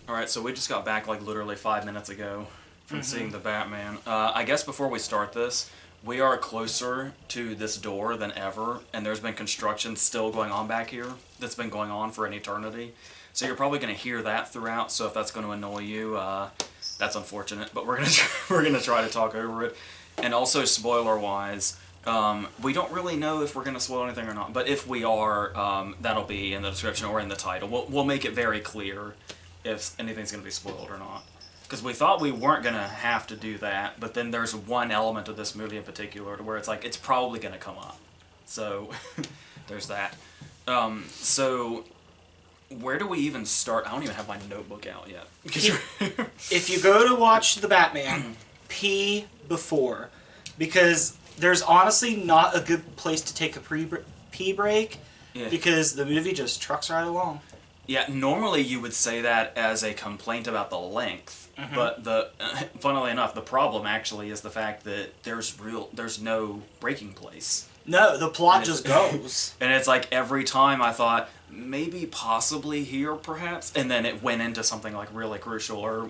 Alright, so we just got back like literally 5 minutes ago from seeing the Batman. I guess before we start this, we are closer to this door than ever, and there's been construction still going on back here that's been going on for an eternity. So you're probably going to hear that throughout, so if that's going to annoy you, that's unfortunate, but we're gonna try to talk over it. And also, spoiler-wise, we don't really know if we're going to spoil anything or not, but if we are, that'll be in the description or in the title. We'll make it very clear if anything's going to be spoiled or not. Because we thought we weren't going to have to do that, but then there's one element of this movie in particular to where it's like, it's probably going to come up. So, there's that. So, where do we even start? I don't even have my notebook out yet. If you go to watch the Batman, pee before. Because there's honestly not a good place to take a pee break, because the movie just trucks right along. Yeah, normally you would say that as a complaint about the length, but funnily enough, the problem actually is the fact that there's no breaking place. No, the plot just goes. And it's like every time I thought, maybe possibly here perhaps, and then it went into something like really crucial.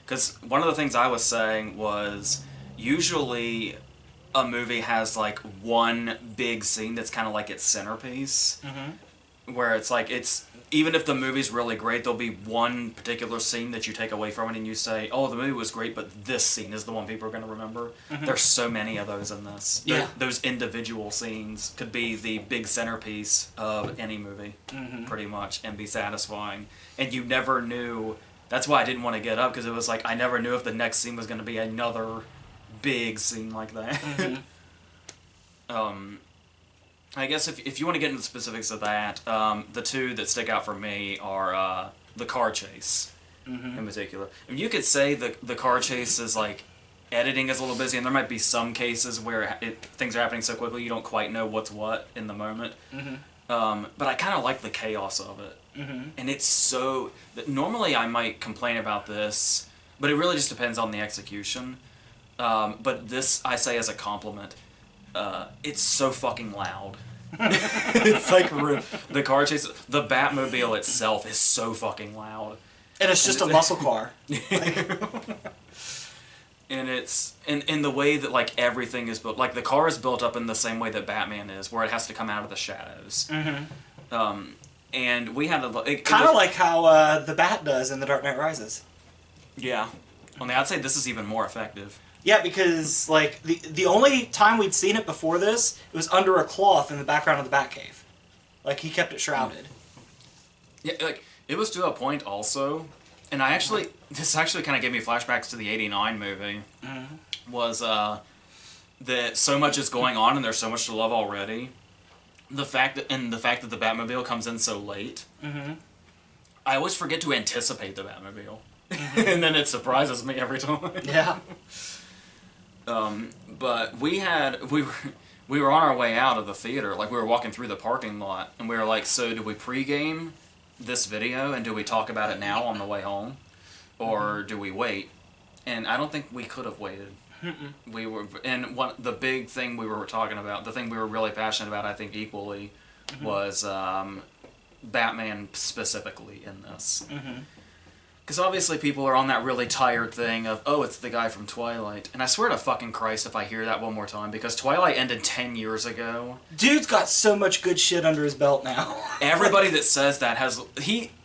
Because one of the things I was saying was, usually a movie has like one big scene that's kind of like its centerpiece, where it's like, even if the movie's really great, there'll be one particular scene that you take away from it and you say, oh, the movie was great, but this scene is the one people are going to remember. There's so many of those in this. Yeah. Those individual scenes could be the big centerpiece of any movie, pretty much, and be satisfying. And you never knew. That's why I didn't want to get up, because it was like, I never knew if the next scene was going to be another big scene like that. I guess if you want to get into the specifics of that, the two that stick out for me are the car chase, in particular. I mean, you could say the car chase is like, editing is a little busy, and there might be some cases where things are happening so quickly you don't quite know what's what in the moment. But I kind of like the chaos of it. And it's so... Normally I might complain about this, but it really just depends on the execution. But this, I say as a compliment. It's so fucking loud. It's like the car chase, the Batmobile itself is so fucking loud. And it's just a muscle car. And it's in the way that like everything is built, like the car is built up in the same way that Batman is, where it has to come out of the shadows. And we had kind of like how the Bat does in The Dark Knight Rises. Yeah. Only I'd say this is even more effective. Yeah, because like the only time we'd seen it before this, it was under a cloth in the background of the Batcave. Like, he kept it shrouded. Yeah, like it was to a point also, and this actually kind of gave me flashbacks to the '89 movie. Was that so much is going on and there's so much to love already. The fact that the Batmobile comes in so late. I always forget to anticipate the Batmobile, and then it surprises me every time. Yeah. But we were on our way out of the theater, like we were walking through the parking lot, and we were like, so do we pregame this video and do we talk about it now on the way home, or do we wait? And I don't think we could have waited. The big thing we were talking about, the thing we were really passionate about, I think equally, was Batman specifically in this. Because obviously people are on that really tired thing of, oh, it's the guy from Twilight. And I swear to fucking Christ if I hear that one more time, because Twilight ended 10 years ago. Dude's got so much good shit under his belt now. Everybody that says that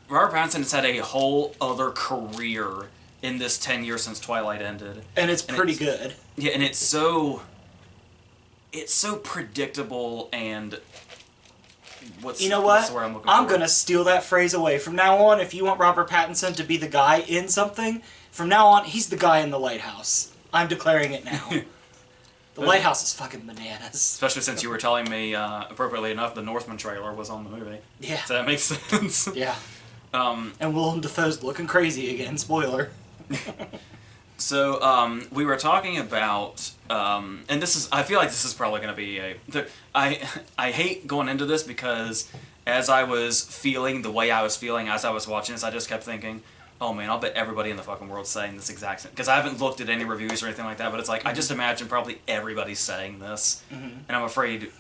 Robert Pattinson has had a whole other career in this 10 years since Twilight ended. And it's pretty good. Yeah, and it's so predictable and... You know what? I'm going to steal that phrase away. From now on, if you want Robert Pattinson to be the guy in something, from now on, he's the guy in The Lighthouse. I'm declaring it now. The Lighthouse is fucking bananas. Especially since you were telling me, appropriately enough, the Northman trailer was on the movie. Yeah. So that makes sense. Yeah. And Willem Dafoe's looking crazy again. Spoiler. So, we were talking about, and I feel like this is probably going to be I hate going into this because as I was feeling the way I was feeling as I was watching this, I just kept thinking, oh man, I'll bet everybody in the fucking world's saying this exact same, because I haven't looked at any reviews or anything like that, but it's like, I just imagine probably everybody's saying this, and I'm afraid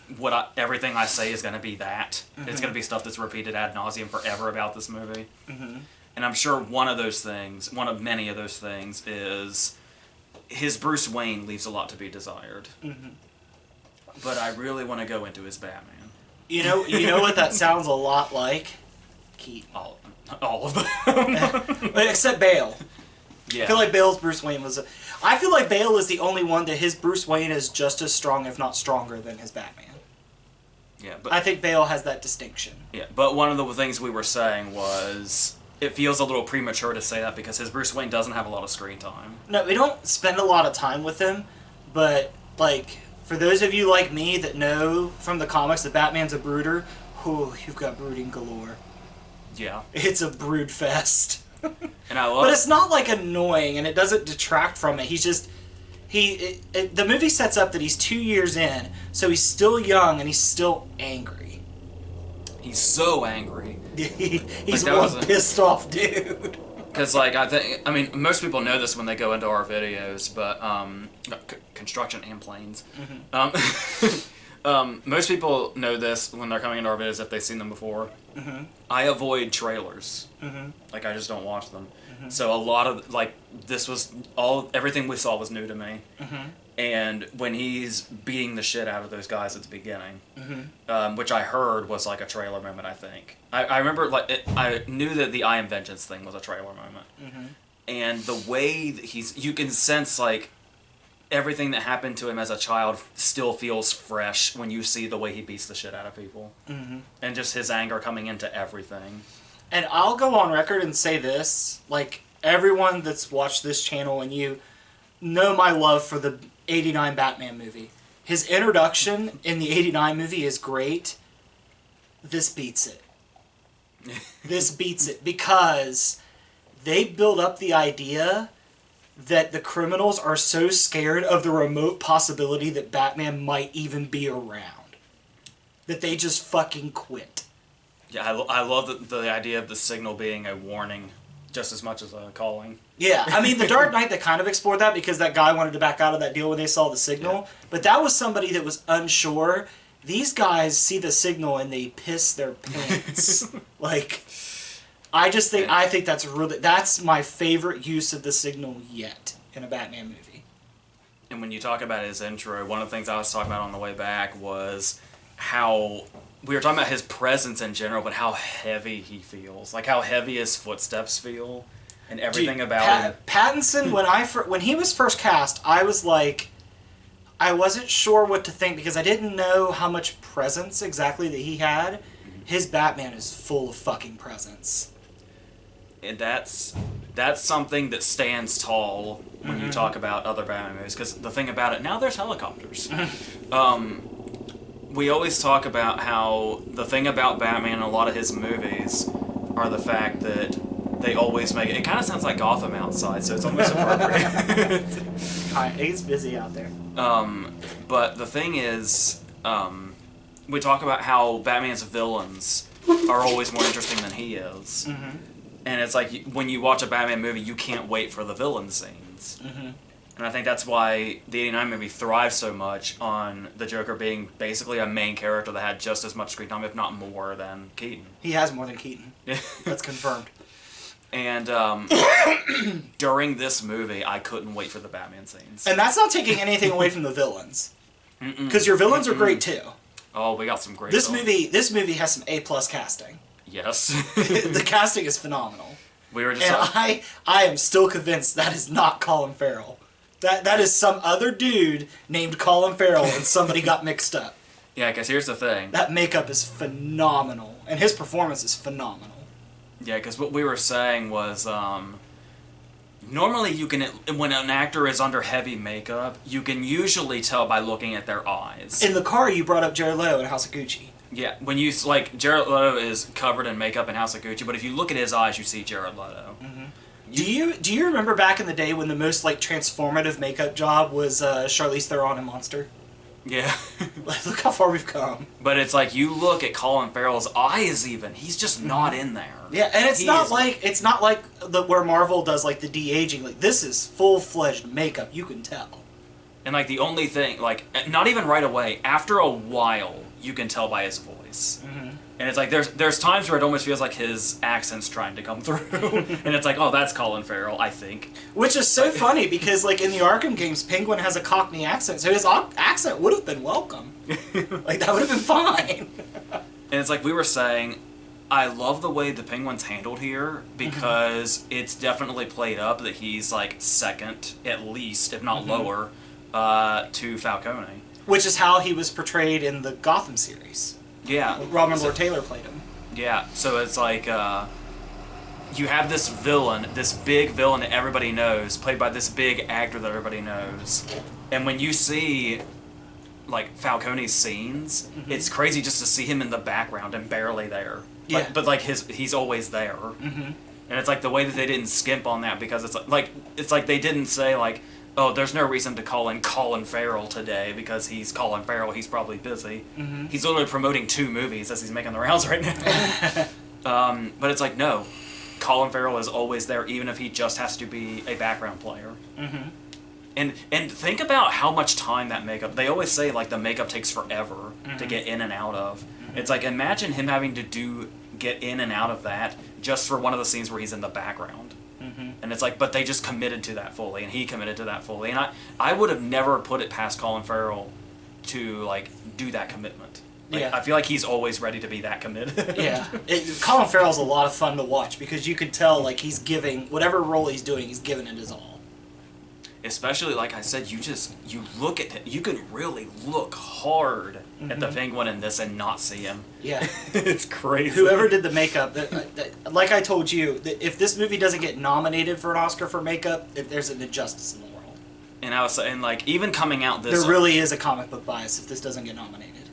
everything I say is going to be that. It's going to be stuff that's repeated ad nauseum forever about this movie. And I'm sure one of many of those things is his Bruce Wayne leaves a lot to be desired. Mm-hmm. But I really want to go into his Batman. You know what that sounds a lot like? Keaton. All of them. Except Bale. Yeah. I feel like Bale's Bruce Wayne was... I feel like Bale is the only one that his Bruce Wayne is just as strong, if not stronger, than his Batman. Yeah, but... I think Bale has that distinction. Yeah, but one of the things we were saying was... It feels a little premature to say that because his Bruce Wayne doesn't have a lot of screen time. No, we don't spend a lot of time with him, but, like... For those of you like me that know from the comics that Batman's a brooder, you've got brooding galore. Yeah. It's a brood fest. And I love But it's not, like, annoying, and it doesn't detract from it. He's just... the movie sets up that he's 2 years in, so he's still young, and he's still angry. He's so angry. He's one pissed off dude. Because, like, I mean, most people know this when they go into our videos, but, construction and planes. Mm-hmm. Most people know this when they're coming into our videos if they've seen them before. Mm-hmm. I avoid trailers. Mm-hmm. Like, I just don't watch them. Mm-hmm. So a lot of, like, everything we saw was new to me. Mm-hmm. And when he's beating the shit out of those guys at the beginning, mm-hmm. which I heard was like a trailer moment, I think. I remember, like, I knew that the I Am Vengeance thing was a trailer moment. Mm-hmm. And the way that you can sense, like, everything that happened to him as a child still feels fresh when you see the way he beats the shit out of people. Mm-hmm. And just his anger coming into everything. And I'll go on record and say this, like, everyone that's watched this channel and you know my love for the 89 Batman movie. His introduction in the 89 movie is great. This beats it. This beats it because they build up the idea that the criminals are so scared of the remote possibility that Batman might even be around that they just fucking quit. Yeah, I love the idea of the signal being a warning just as much as a calling. Yeah, I mean, The Dark Knight, they kind of explored that because that guy wanted to back out of that deal when they saw the signal. Yeah. But that was somebody that was unsure. These guys see the signal and they piss their pants. Like, I think that's my favorite use of the signal yet in a Batman movie. And when you talk about his intro, one of the things I was talking about on the way back was how... We were talking about his presence in general, but how heavy he feels. Like, how heavy his footsteps feel. And everything about him. Pattinson, when he was first cast, I was like... I wasn't sure what to think, because I didn't know how much presence exactly that he had. Mm-hmm. His Batman is full of fucking presence. And that's something that stands tall when you talk about other Batman movies. Because the thing about it, now there's helicopters. We always talk about how the thing about Batman in a lot of his movies are the fact that they always make it... It kind of sounds like Gotham outside, so it's almost appropriate. He's busy out there. But the thing is, we talk about how Batman's villains are always more interesting than he is. Mm-hmm. And it's like, when you watch a Batman movie, you can't wait for the villain scenes. Mm-hmm. And I think that's why the 89 movie thrives so much on the Joker being basically a main character that had just as much screen time, if not more, than Keaton. He has more than Keaton. That's confirmed. And during this movie, I couldn't wait for the Batman scenes. And that's not taking anything away from the villains. Because your villains are great, too. Oh, we got some great villains. This movie has some A-plus casting. Yes. The casting is phenomenal. We were just I am still convinced that is not Colin Farrell. That is some other dude named Colin Farrell and somebody got mixed up. Yeah, because here's the thing. That makeup is phenomenal. And his performance is phenomenal. Yeah, because what we were saying was, normally you can, when an actor is under heavy makeup, you can usually tell by looking at their eyes. In the car, you brought up Jared Leto in House of Gucci. Yeah, when you, like, Jared Leto is covered in makeup in House of Gucci, but if you look at his eyes, you see Jared Leto. Mm-hmm. Do you remember back in the day when the most, like, transformative makeup job was Charlize Theron in Monster? Yeah. Look how far we've come. But it's like, you look at Colin Farrell's eyes even, he's just not in there. Yeah, and it's not like where Marvel does, like, the de-aging. Like, this is full-fledged makeup, you can tell. And, like, the only thing, like, not even right away, after a while, you can tell by his voice. Mm-hmm. And it's like there's times where it almost feels like his accent's trying to come through, and it's like, oh, that's Colin Farrell, I think. Which is so funny because like in the Arkham games, Penguin has a Cockney accent, so his accent would have been welcome. Like that would have been fine. And it's like we were saying, I love the way the Penguin's handled here because it's definitely played up that he's like second, at least, if not lower, to Falcone. Which is how he was portrayed in the Gotham series. Yeah. Robin Lord Taylor played him. Yeah, so it's like, you have this villain, this big villain that everybody knows, played by this big actor that everybody knows. And when you see, like, Falcone's scenes, it's crazy just to see him in the background and barely there. Yeah. But like, he's always there. And it's like the way that they didn't skimp on that because it's like they didn't say, like, oh, there's no reason to call in Colin Farrell today because he's Colin Farrell. He's probably busy. He's literally promoting 2 movies as he's making the rounds right now. But it's like, no, Colin Farrell is always there, even if he just has to be a background player. And think about how much time that makeup. They always say like the makeup takes forever to get in and out of. It's like imagine him having to get in and out of that just for one of the scenes where he's in the background. And it's like, but they just committed to that fully, and he committed to that fully. And I would have never put it past Colin Farrell to, like, do that commitment. Like, I feel like he's always ready to be that committed. Colin Farrell's a lot of fun to watch because you can tell, like, he's giving, whatever role he's doing, he's giving it his all. Especially, like I said, you look at him, you can really look hard at the Penguin in this and not see him. Yeah. It's crazy. Whoever did the makeup, like I told you, if this movie doesn't get nominated for an Oscar for makeup, there's an injustice in the world. And I was saying, like, even coming out this... There really is a comic book bias if this doesn't get nominated.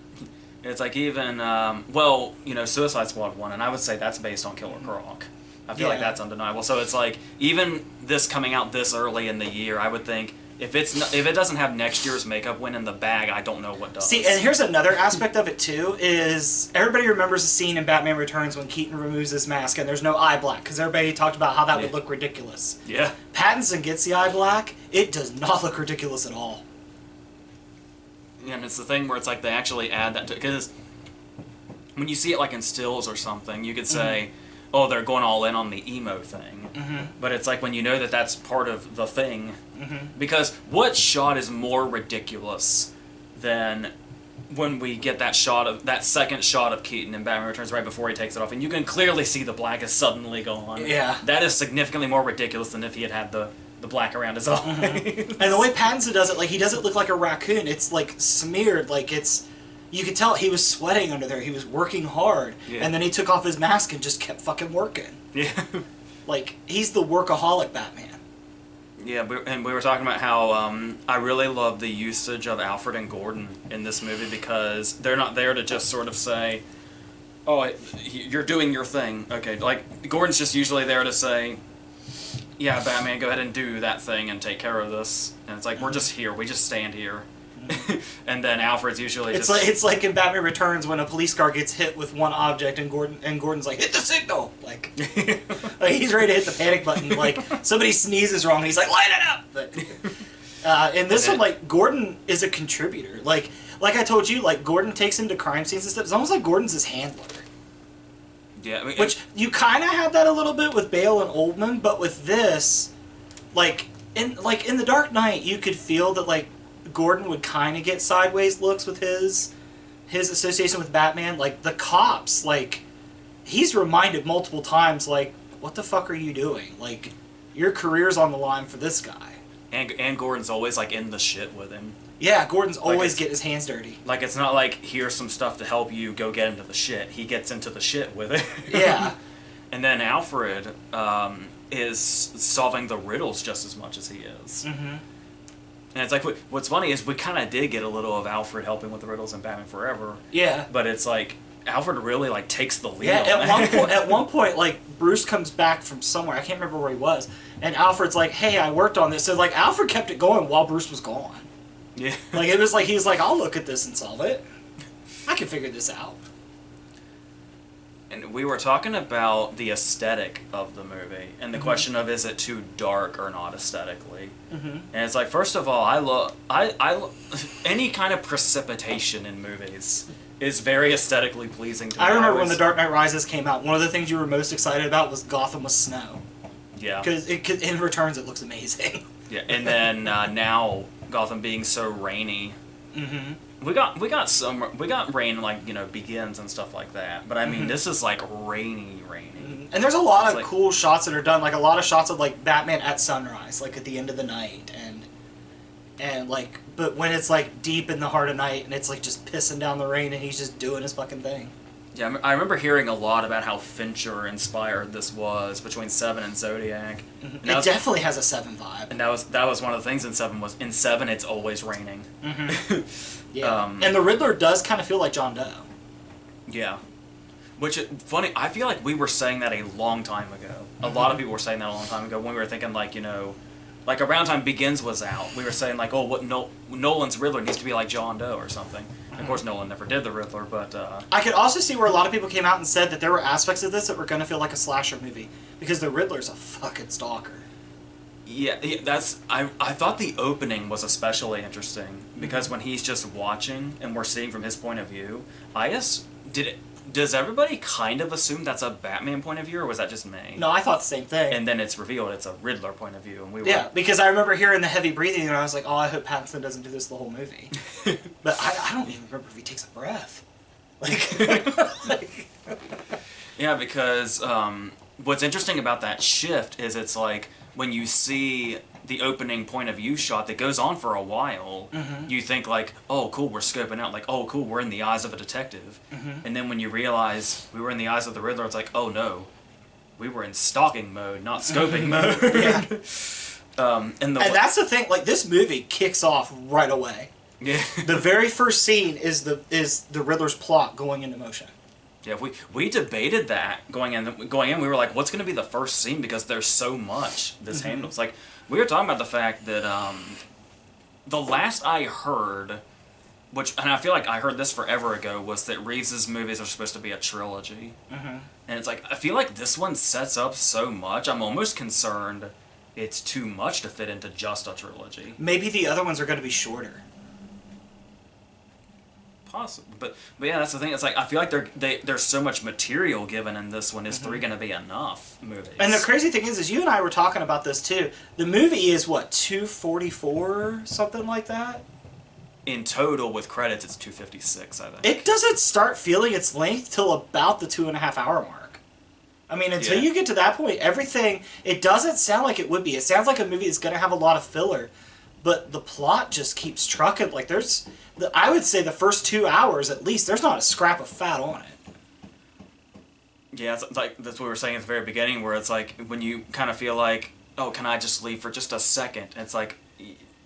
It's like even, well, you know, Suicide Squad won, and I would say that's based on Killer Croc. I feel like that's undeniable. So it's like, even this coming out this early in the year, I would think, if it doesn't have next year's makeup win in the bag, I don't know what does. See, and here's another aspect of it, too, is everybody remembers the scene in Batman Returns when Keaton removes his mask and there's no eye black, because everybody talked about how that would look ridiculous. Yeah. Pattinson gets the eye black, it does not look ridiculous at all. Yeah, and it's the thing where it's like they actually add that to, because when you see it like in stills or something, you could say, oh, they're going all in on the emo thing. But it's like when you know that that's part of the thing. Because what shot is more ridiculous than when we get that second shot of Keaton in Batman Returns right before he takes it off, and you can clearly see the black is suddenly gone. Yeah. That is significantly more ridiculous than if he had the black around his eyes. And the way Pattinson does it, like, he doesn't look like a raccoon. It's, like, smeared, like, it's... You could tell he was sweating under there. He was working hard. Yeah. And then he took off his mask and just kept fucking working. Yeah. Like, he's the workaholic Batman. Yeah, and we were talking about how I really love the usage of Alfred and Gordon in this movie because they're not there to just sort of say, oh, you're doing your thing. Okay, like, Gordon's just usually there to say, yeah, Batman, go ahead and do that thing and take care of this. And it's like, we're just here. We just stand here. And then Alfred's usually it's like in Batman Returns when a police car gets hit with one object and Gordon's like, hit the signal! Like, like he's ready to hit the panic button. Like, somebody sneezes wrong and he's like, light it up! But, in this one, like, Gordon is a contributor. Like I told you, like, Gordon takes him to crime scenes and stuff. It's almost like Gordon's his handler. Yeah, I mean, which, you kind of had that a little bit with Bale and Oldman, but with this, like in The Dark Knight, you could feel that, like, Gordon would kind of get sideways looks with his association with Batman. Like, the cops, like, he's reminded multiple times, like, what the fuck are you doing? Like, your career's on the line for this guy. And Gordon's always, like, in the shit with him. Yeah, Gordon's always getting his hands dirty. Like, it's not like, here's some stuff to help you go get into the shit. He gets into the shit with it. Yeah. And then Alfred is solving the riddles just as much as he is. And it's like, what's funny is we kind of did get a little of Alfred helping with the riddles in Batman Forever. Yeah. But it's like, Alfred really, like, takes the lead on that. At one point, like, Bruce comes back from somewhere, I can't remember where he was, and Alfred's like, hey, I worked on this. So, like, Alfred kept it going while Bruce was gone. Yeah. Like, it was like, he was like, I'll look at this and solve it. I can figure this out. And we were talking about the aesthetic of the movie, and the question of, is it too dark or not aesthetically? And it's like, first of all, I love any kind of precipitation in movies is very aesthetically pleasing to me. I remember when The Dark Knight Rises came out, one of the things you were most excited about was Gotham with snow. Yeah. Because in Returns it looks amazing. Yeah, and then now Gotham being so rainy. Mm-hmm. We got rain like, you know, Begins and stuff like that. But I mean, this is like rainy. Mm-hmm. And there's a lot of cool shots that are done, like a lot of shots of like Batman at sunrise, like at the end of the night, and like, but when it's like deep in the heart of night and it's like just pissing down the rain and he's just doing his fucking thing. Yeah, I remember hearing a lot about how Fincher inspired this was between Seven and Zodiac. Mm-hmm. It definitely has a Seven vibe. And that was one of the things in Seven was in Seven it's always raining. Mm-hmm. Yeah, and the Riddler does kind of feel like John Doe. Yeah, which funny. I feel like we were saying that a long time ago. A lot of people were saying that a long time ago when we were thinking like, you know, like around time Begins was out. We were saying like, oh, what Nolan's Riddler needs to be like John Doe or something. Of course, Nolan never did the Riddler, but... I could also see where a lot of people came out and said that there were aspects of this that were going to feel like a slasher movie. Because the Riddler's a fucking stalker. Yeah, that's... I thought the opening was especially interesting. Because when he's just watching, and we're seeing from his point of view, does everybody kind of assume that's a Batman point of view, or was that just me? No, I thought the same thing. And then it's revealed it's a Riddler point of view, and we were... Yeah, because I remember hearing the heavy breathing, and I was like, oh, I hope Pattinson doesn't do this the whole movie. But I don't even remember if he takes a breath. Yeah, because what's interesting about that shift is it's like, when you see the opening point of view shot that goes on for a while, you think like, oh cool, we're scoping out, like, oh cool, we're in the eyes of a detective. And then when you realize we were in the eyes of the Riddler, it's like, oh no, we were in stalking mode, not scoping mode. Yeah. And that's the thing, like, this movie kicks off right away. Yeah. The very first scene is the Riddler's plot going into motion. Yeah, we debated that going in. We were like, what's going to be the first scene, because there's so much this handles. Like, we were talking about the fact that the last I heard, and I feel like I heard this forever ago, was that Reeves' movies are supposed to be a trilogy. And it's like, I feel like this one sets up so much, I'm almost concerned it's too much to fit into just a trilogy. Maybe the other ones are going to be shorter. Possible, but yeah, that's the thing. It's like, I feel like there's so much material given in this one. Is 3 going to be enough movies? And the crazy thing is you and I were talking about this too. The movie is what, 244, something like that. In total, with credits, it's 256. I think it doesn't start feeling its length till about the 2.5 hour mark. I mean, until you get to that point, everything, it doesn't sound like it would be. It sounds like a movie that's going to have a lot of filler. But the plot just keeps trucking. Like, I would say the first 2 hours, at least, there's not a scrap of fat on it. Yeah, it's like, that's what we were saying at the very beginning, where it's like, when you kind of feel like, oh, can I just leave for just a second? And it's like,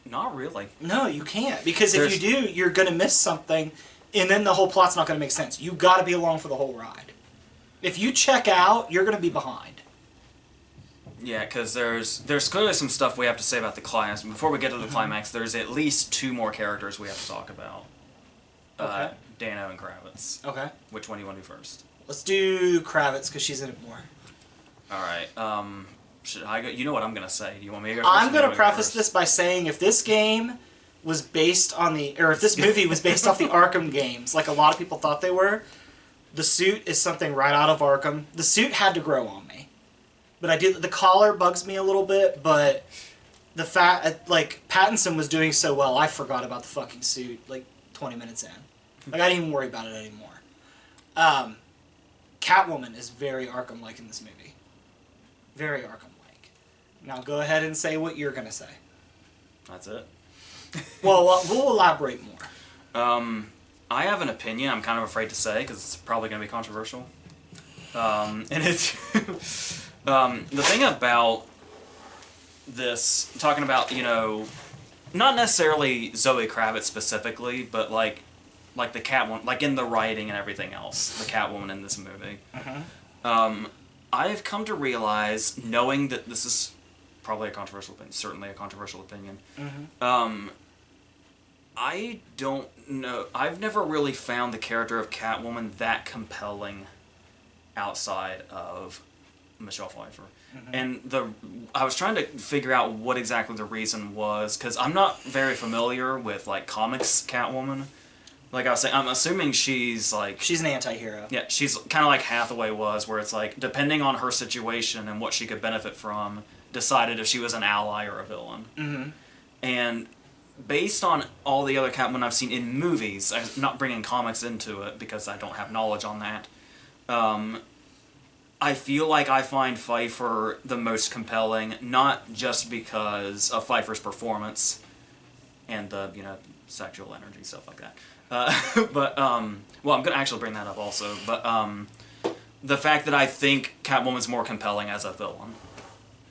not really. No, you can't. Because if you do, you're going to miss something, and then the whole plot's not going to make sense. You've got to be along for the whole ride. If you check out, you're going to be behind. Yeah, because there's clearly some stuff we have to say about the climax. Before we get to the climax, there's at least 2 more characters we have to talk about. Okay. Dano and Kravitz. Okay. Which one do you want to do first? Let's do Kravitz, because she's in it more. Alright, should I go? You know what I'm going to say. Do you want me to go first? I'm going to preface this by saying if this game was based on if this movie was based off the Arkham games, like a lot of people thought they were, the suit is something right out of Arkham. The suit had to grow on me. But the collar bugs me a little bit, but the fact, like, Pattinson was doing so well, I forgot about the fucking suit, like, 20 minutes in. Like, I didn't even worry about it anymore. Catwoman is very Arkham-like in this movie. Very Arkham-like. Now go ahead and say what you're going to say. That's it? Well, we'll elaborate more. I have an opinion I'm kind of afraid to say, because it's probably going to be controversial. And it's... the thing about this, talking about, you know, not necessarily Zoe Kravitz specifically, but like the Catwoman, like in the writing and everything else, the Catwoman in this movie. I've come to realize, knowing that this is probably a controversial opinion, certainly a controversial opinion, I don't know, I've never really found the character of Catwoman that compelling outside of Michelle Pfeiffer. And I was trying to figure out what exactly the reason was, because I'm not very familiar with, like, comics Catwoman. like I was saying, I'm assuming she's like... She's an anti-hero. Yeah, she's kind of like Hathaway was, where it's like, depending on her situation and what she could benefit from, decided if she was an ally or a villain. Mm-hmm. And based on all the other Catwoman I've seen in movies, I'm not bringing comics into it because I don't have knowledge on that, I feel like I find Pfeiffer the most compelling, not just because of Pfeiffer's performance and the, sexual energy, stuff like that. But, well, I'm going to actually bring that up also, but the fact that I think Catwoman's more compelling as a villain,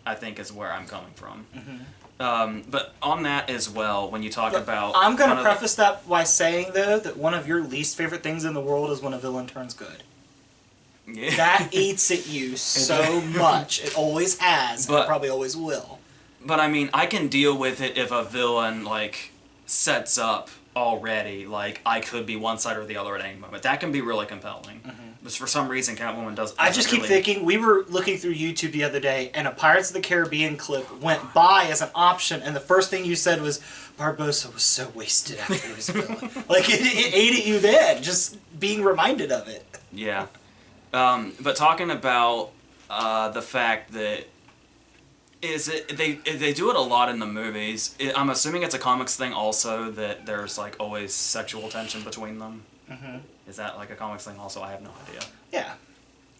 I think is where I'm coming from. Mm-hmm. But on that as well, when you talk about... I'm going to preface that by saying, though, that one of your least favorite things in the world is when a villain turns good. Yeah. That eats at you so much. It always has, and it probably always will. But, I mean, I can deal with it if a villain, like, sets up already, like, I could be one side or the other at any moment. That can be really compelling. Mm-hmm. But for some reason, Catwoman doesn't. I just keep thinking, we were looking through YouTube the other day, and a Pirates of the Caribbean clip went by as an option, and the first thing you said was, Barbossa was so wasted after he was a villain. Like, it ate at you then, just being reminded of it. Yeah. But talking about the fact that they do it a lot in the movies. I'm assuming it's a comics thing also, that there's like always sexual tension between them. Mm-hmm. Is that like a comics thing also? I have no idea. Yeah.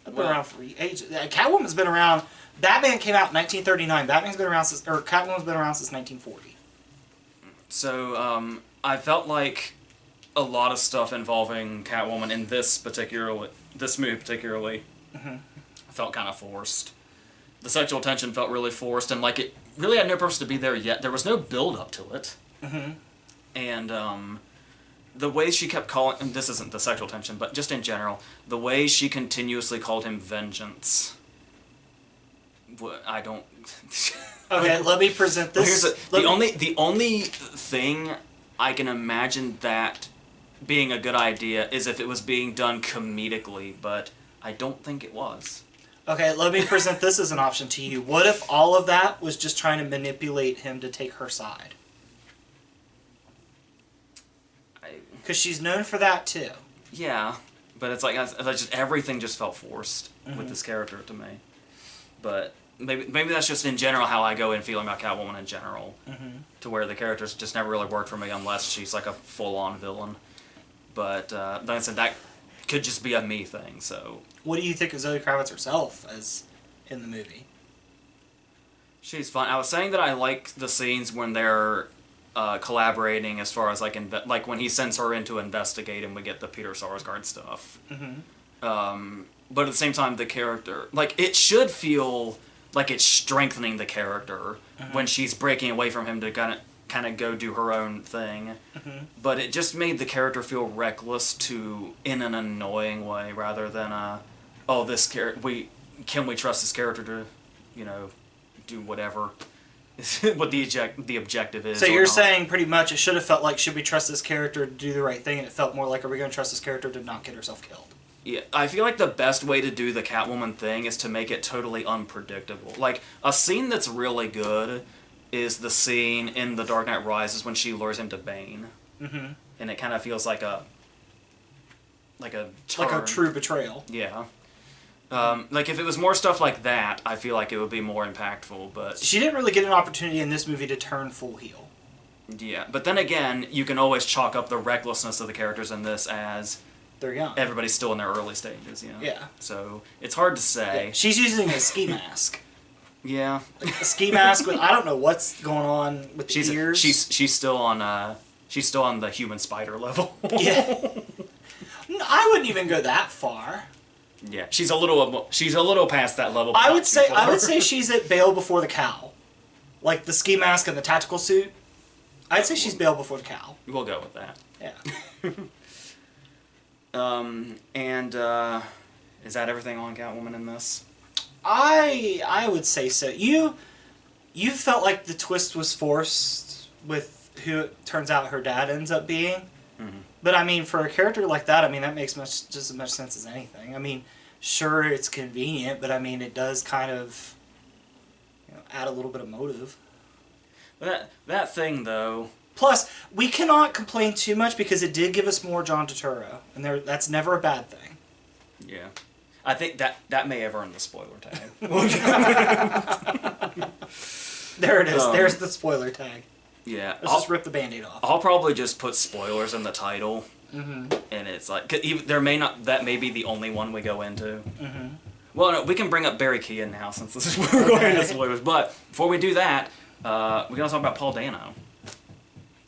I've been around for ages. Catwoman's been around. Batman came out in 1939. Batman's been around since, or Catwoman's been around since 1940. So I felt like a lot of stuff involving Catwoman in this movie particularly, mm-hmm. felt kind of forced. The sexual tension felt really forced, and like it really had no purpose to be there yet. There was no build up to it, mm-hmm. and the way she kept calling, and this isn't the sexual tension, but just in general, the way she continuously called him Vengeance. I don't. Okay, let me present this. The only thing I can imagine that being a good idea is if it was being done comedically, but I don't think it was. Okay, let me present this as an option to you. What if all of that was just trying to manipulate him to take her side? Because she's known for that too. Yeah, but it's like everything just felt forced mm-hmm. with this character to me. But maybe that's just in general how I go in feeling about Catwoman in general, mm-hmm. to where the characters just never really worked for me unless she's like a full-on villain. But like I said, that could just be a me thing. So. What do you think of Zoe Kravitz herself as in the movie? She's fun. I was saying that I like the scenes when they're collaborating as far as like when he sends her in to investigate and we get the Peter Sarsgaard stuff. Mm-hmm. But at the same time, the character, like, it should feel like it's strengthening the character mm-hmm. when she's breaking away from him to kind of go do her own thing. Mm-hmm. But it just made the character feel reckless in an annoying way rather than this character, can we trust this character to, do whatever. What the objective is. So you're saying pretty much it should have felt like, should we trust this character to do the right thing, and it felt more like, are we going to trust this character to not get herself killed? Yeah, I feel like the best way to do the Catwoman thing is to make it totally unpredictable. Like, a scene that's really good is the scene in The Dark Knight Rises when she lures him to Bane. Mm-hmm. And it kind of feels like a turn. Like a true betrayal. Yeah. Like, if it was more stuff like that, I feel like it would be more impactful, but... She didn't really get an opportunity in this movie to turn full heel. Yeah, but then again, you can always chalk up the recklessness of the characters in this as... They're young. Everybody's still in their early stages, Yeah. So, it's hard to say. Yeah. She's using a ski mask. Yeah. Like a ski mask with... I don't know what's going on with the ears. She's still on the human spider level. Yeah. I wouldn't even go that far. Yeah, she's a little past that level. I would say she's at Bale before the cow, like the ski mask and the tactical suit. I'd say she's Bale before the cow. We'll go with that. Yeah. And is that everything on Catwoman in this? I would say so. You felt like the twist was forced with who it turns out her dad ends up being. Mm-hmm. But I mean, for a character like that, I mean, that makes just as much sense as anything. I mean, sure, it's convenient, but I mean, it does kind of add a little bit of motive. That thing, though, Plus, we cannot complain too much because it did give us more John Turturro, and that's never a bad thing. Yeah. I think that may have earned the spoiler tag. There it is. There's the spoiler tag. Yeah. Let's just rip the Band-Aid off. I'll probably just put spoilers in the title. Mm-hmm. And it's like, that may be the only one we go into. Mm-hmm. Well, no, we can bring up Barry Keoghan now since this is where we're going into spoilers. But before we do that, we're going to talk about Paul Dano.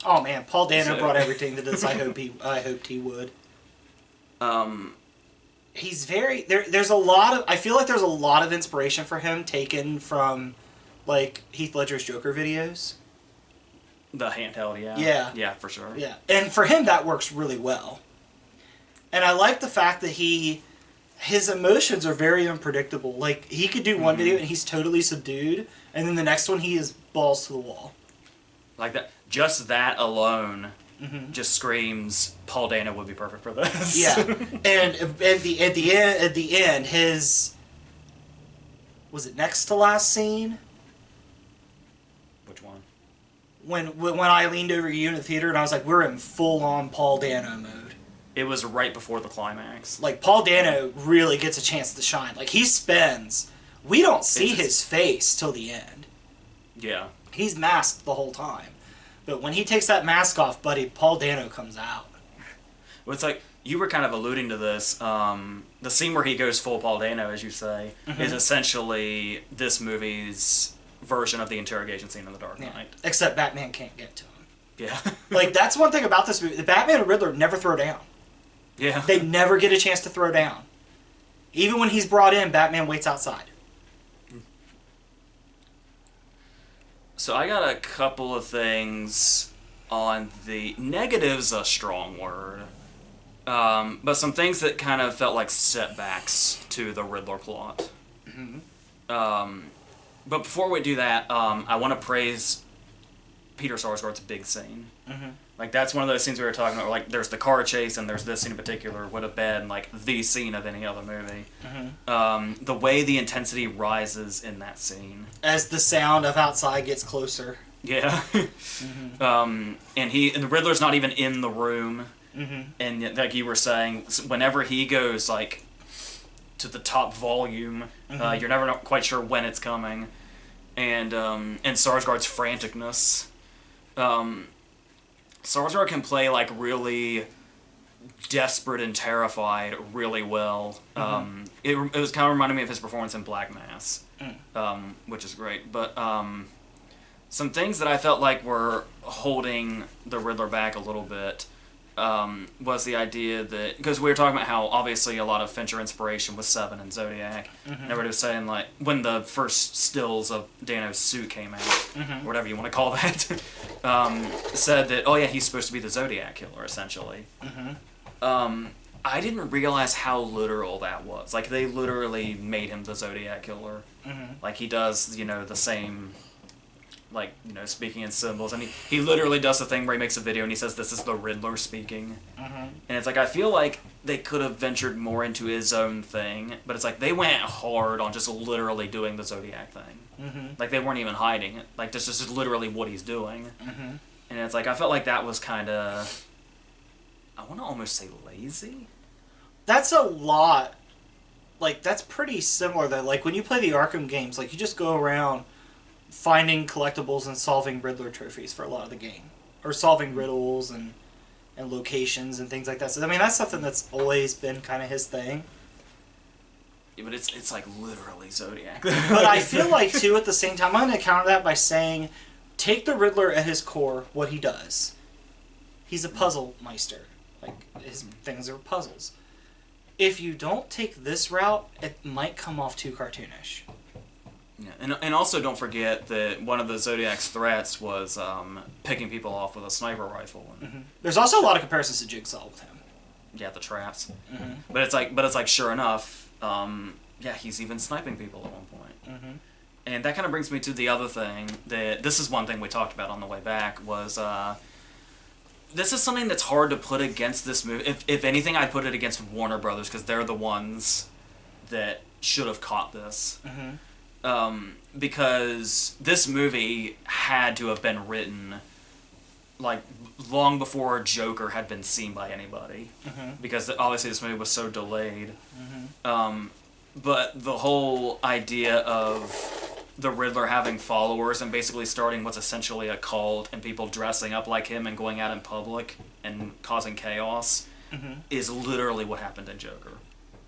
Oh man, Paul Dano brought everything to this. I hoped he would. He's very there's a lot of. I feel like there's a lot of inspiration for him taken from, like, Heath Ledger's Joker videos. The handheld, yeah. Yeah. Yeah, for sure. Yeah, and for him that works really well. And I like the fact that his emotions are very unpredictable. Like, he could do one video and he's totally subdued, and then the next one he is balls to the wall. Like that. Just that alone just screams Paul Dano would be perfect for this. Yeah, and at the end, his, was it next to last scene? Which one? When I leaned over you in the theater and I was like, we're in full on Paul Dano mode. It was right before the climax. Like, Paul Dano really gets a chance to shine. Like, he spends. We don't see his face till the end. Yeah. He's masked the whole time. But when he takes that mask off, buddy, Paul Dano comes out. Well, it's like, you were kind of alluding to this. The scene where he goes full Paul Dano, as you say, is essentially this movie's version of the interrogation scene in The Dark Knight. Yeah. Except Batman can't get to him. Yeah. Like, that's one thing about this movie. The Batman and Riddler never throw down. Yeah. They never get a chance to throw down. Even when he's brought in, Batman waits outside. So I got a couple of things on the negatives, a strong word, but some things that kind of felt like setbacks to the Riddler plot. Mm-hmm. But before we do that, I want to praise Peter Sarsgaard's big scene. Mm-hmm. Like, that's one of those scenes we were talking about. Like, there's the car chase, and there's this scene in particular would have been like the scene of any other movie. Mm-hmm. The way the intensity rises in that scene as the sound of outside gets closer. Yeah. Mm-hmm. And the Riddler's not even in the room. Mm-hmm. And like you were saying, whenever he goes like to the top volume, you're never quite sure when it's coming, and Sarsgaard's franticness. Sarsgaard can play like really desperate and terrified really well. Mm-hmm. It was kind of reminding me of his performance in Black Mass, which is great. But some things that I felt like were holding the Riddler back a little bit was the idea that, because we were talking about how obviously a lot of Fincher inspiration was Seven and Zodiac. Mm-hmm. And everybody was saying, like, when the first stills of Dano's suit came out, or whatever you want to call that, said that, oh yeah, he's supposed to be the Zodiac killer, essentially. Mm-hmm. I didn't realize how literal that was. Like, they literally made him the Zodiac killer. Mm-hmm. Like, he does, the same, like, speaking in symbols. And he literally does the thing where he makes a video and he says, this is the Riddler speaking. Mm-hmm. And it's like, I feel like they could have ventured more into his own thing. But it's like, they went hard on just literally doing the Zodiac thing. Mm-hmm. Like, they weren't even hiding it. Like, this is just literally what he's doing. Mm-hmm. And it's like, I felt like that was kind of, I want to almost say lazy. That's a lot. Like, that's pretty similar though. Like, when you play the Arkham games, like, you just go around finding collectibles and solving Riddler trophies for a lot of the game. Or solving riddles and locations and things like that. So, I mean, that's something that's always been kind of his thing. Yeah, but it's like literally Zodiac. But I feel like, too, at the same time, I'm going to counter that by saying, take the Riddler at his core, what he does. He's a puzzle meister. Like, his things are puzzles. If you don't take this route, it might come off too cartoonish. Yeah, and also don't forget that one of the Zodiac's threats was picking people off with a sniper rifle. And there's also a lot of comparisons to Jigsaw with him. Yeah, the traps. Mm-hmm. But it's like sure enough, yeah, he's even sniping people at one point. Mm-hmm. And that kind of brings me to the other thing that this is one thing we talked about on the way back was. This is something that's hard to put against this movie. If anything, I'd put it against Warner Brothers because they're the ones that should have caught this. Mm-hmm. Because this movie had to have been written like long before Joker had been seen by anybody, because obviously this movie was so delayed. But the whole idea of the Riddler having followers and basically starting what's essentially a cult and people dressing up like him and going out in public and causing chaos is literally what happened in Joker.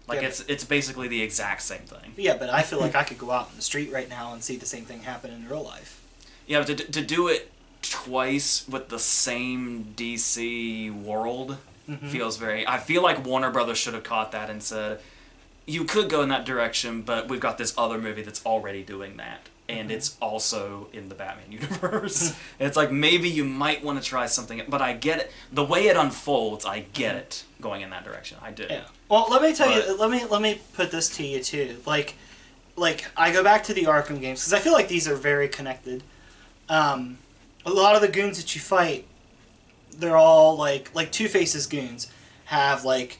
Like, it's basically the exact same thing. Yeah, but I feel like I could go out in the street right now and see the same thing happen in real life. Yeah, but to do it twice with the same DC world feels very... I feel like Warner Brothers should have caught that and said, you could go in that direction, but we've got this other movie that's already doing that. And it's also in the Batman universe. It's like, maybe you might want to try something, but I get it. The way it unfolds, I get it going in that direction. I do. Yeah. Well, let me tell you, let me put this to you too. Like I go back to the Arkham games, because I feel like these are very connected. A lot of the goons that you fight, they're all like Two-Face's goons have like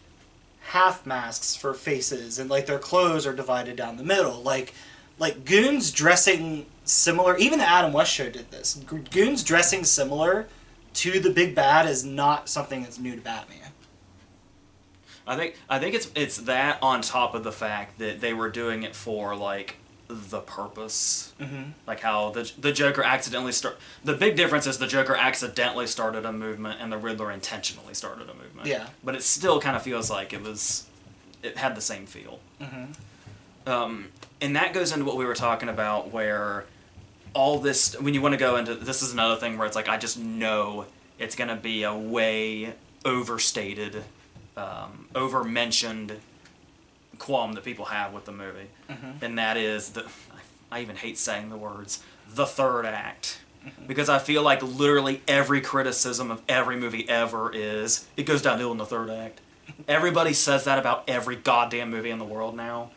half masks for faces, and like their clothes are divided down the middle. Like goons dressing similar, even the Adam West show did this. Goons dressing similar to the big bad is not something that's new to Batman. I think it's that on top of the fact that they were doing it for like the purpose, like how the Joker accidentally the big difference is the Joker accidentally started a movement and the Riddler intentionally started a movement. Yeah, but it still kind of feels like it had the same feel. And that goes into what we were talking about, where all this, when you want to go into, this is another thing where it's like, I just know it's going to be a way overstated, over-mentioned qualm that people have with the movie. And that is, I even hate saying the words, the third act. Because I feel like literally every criticism of every movie ever is, it goes downhill in the third act. Everybody says that about every goddamn movie in the world now.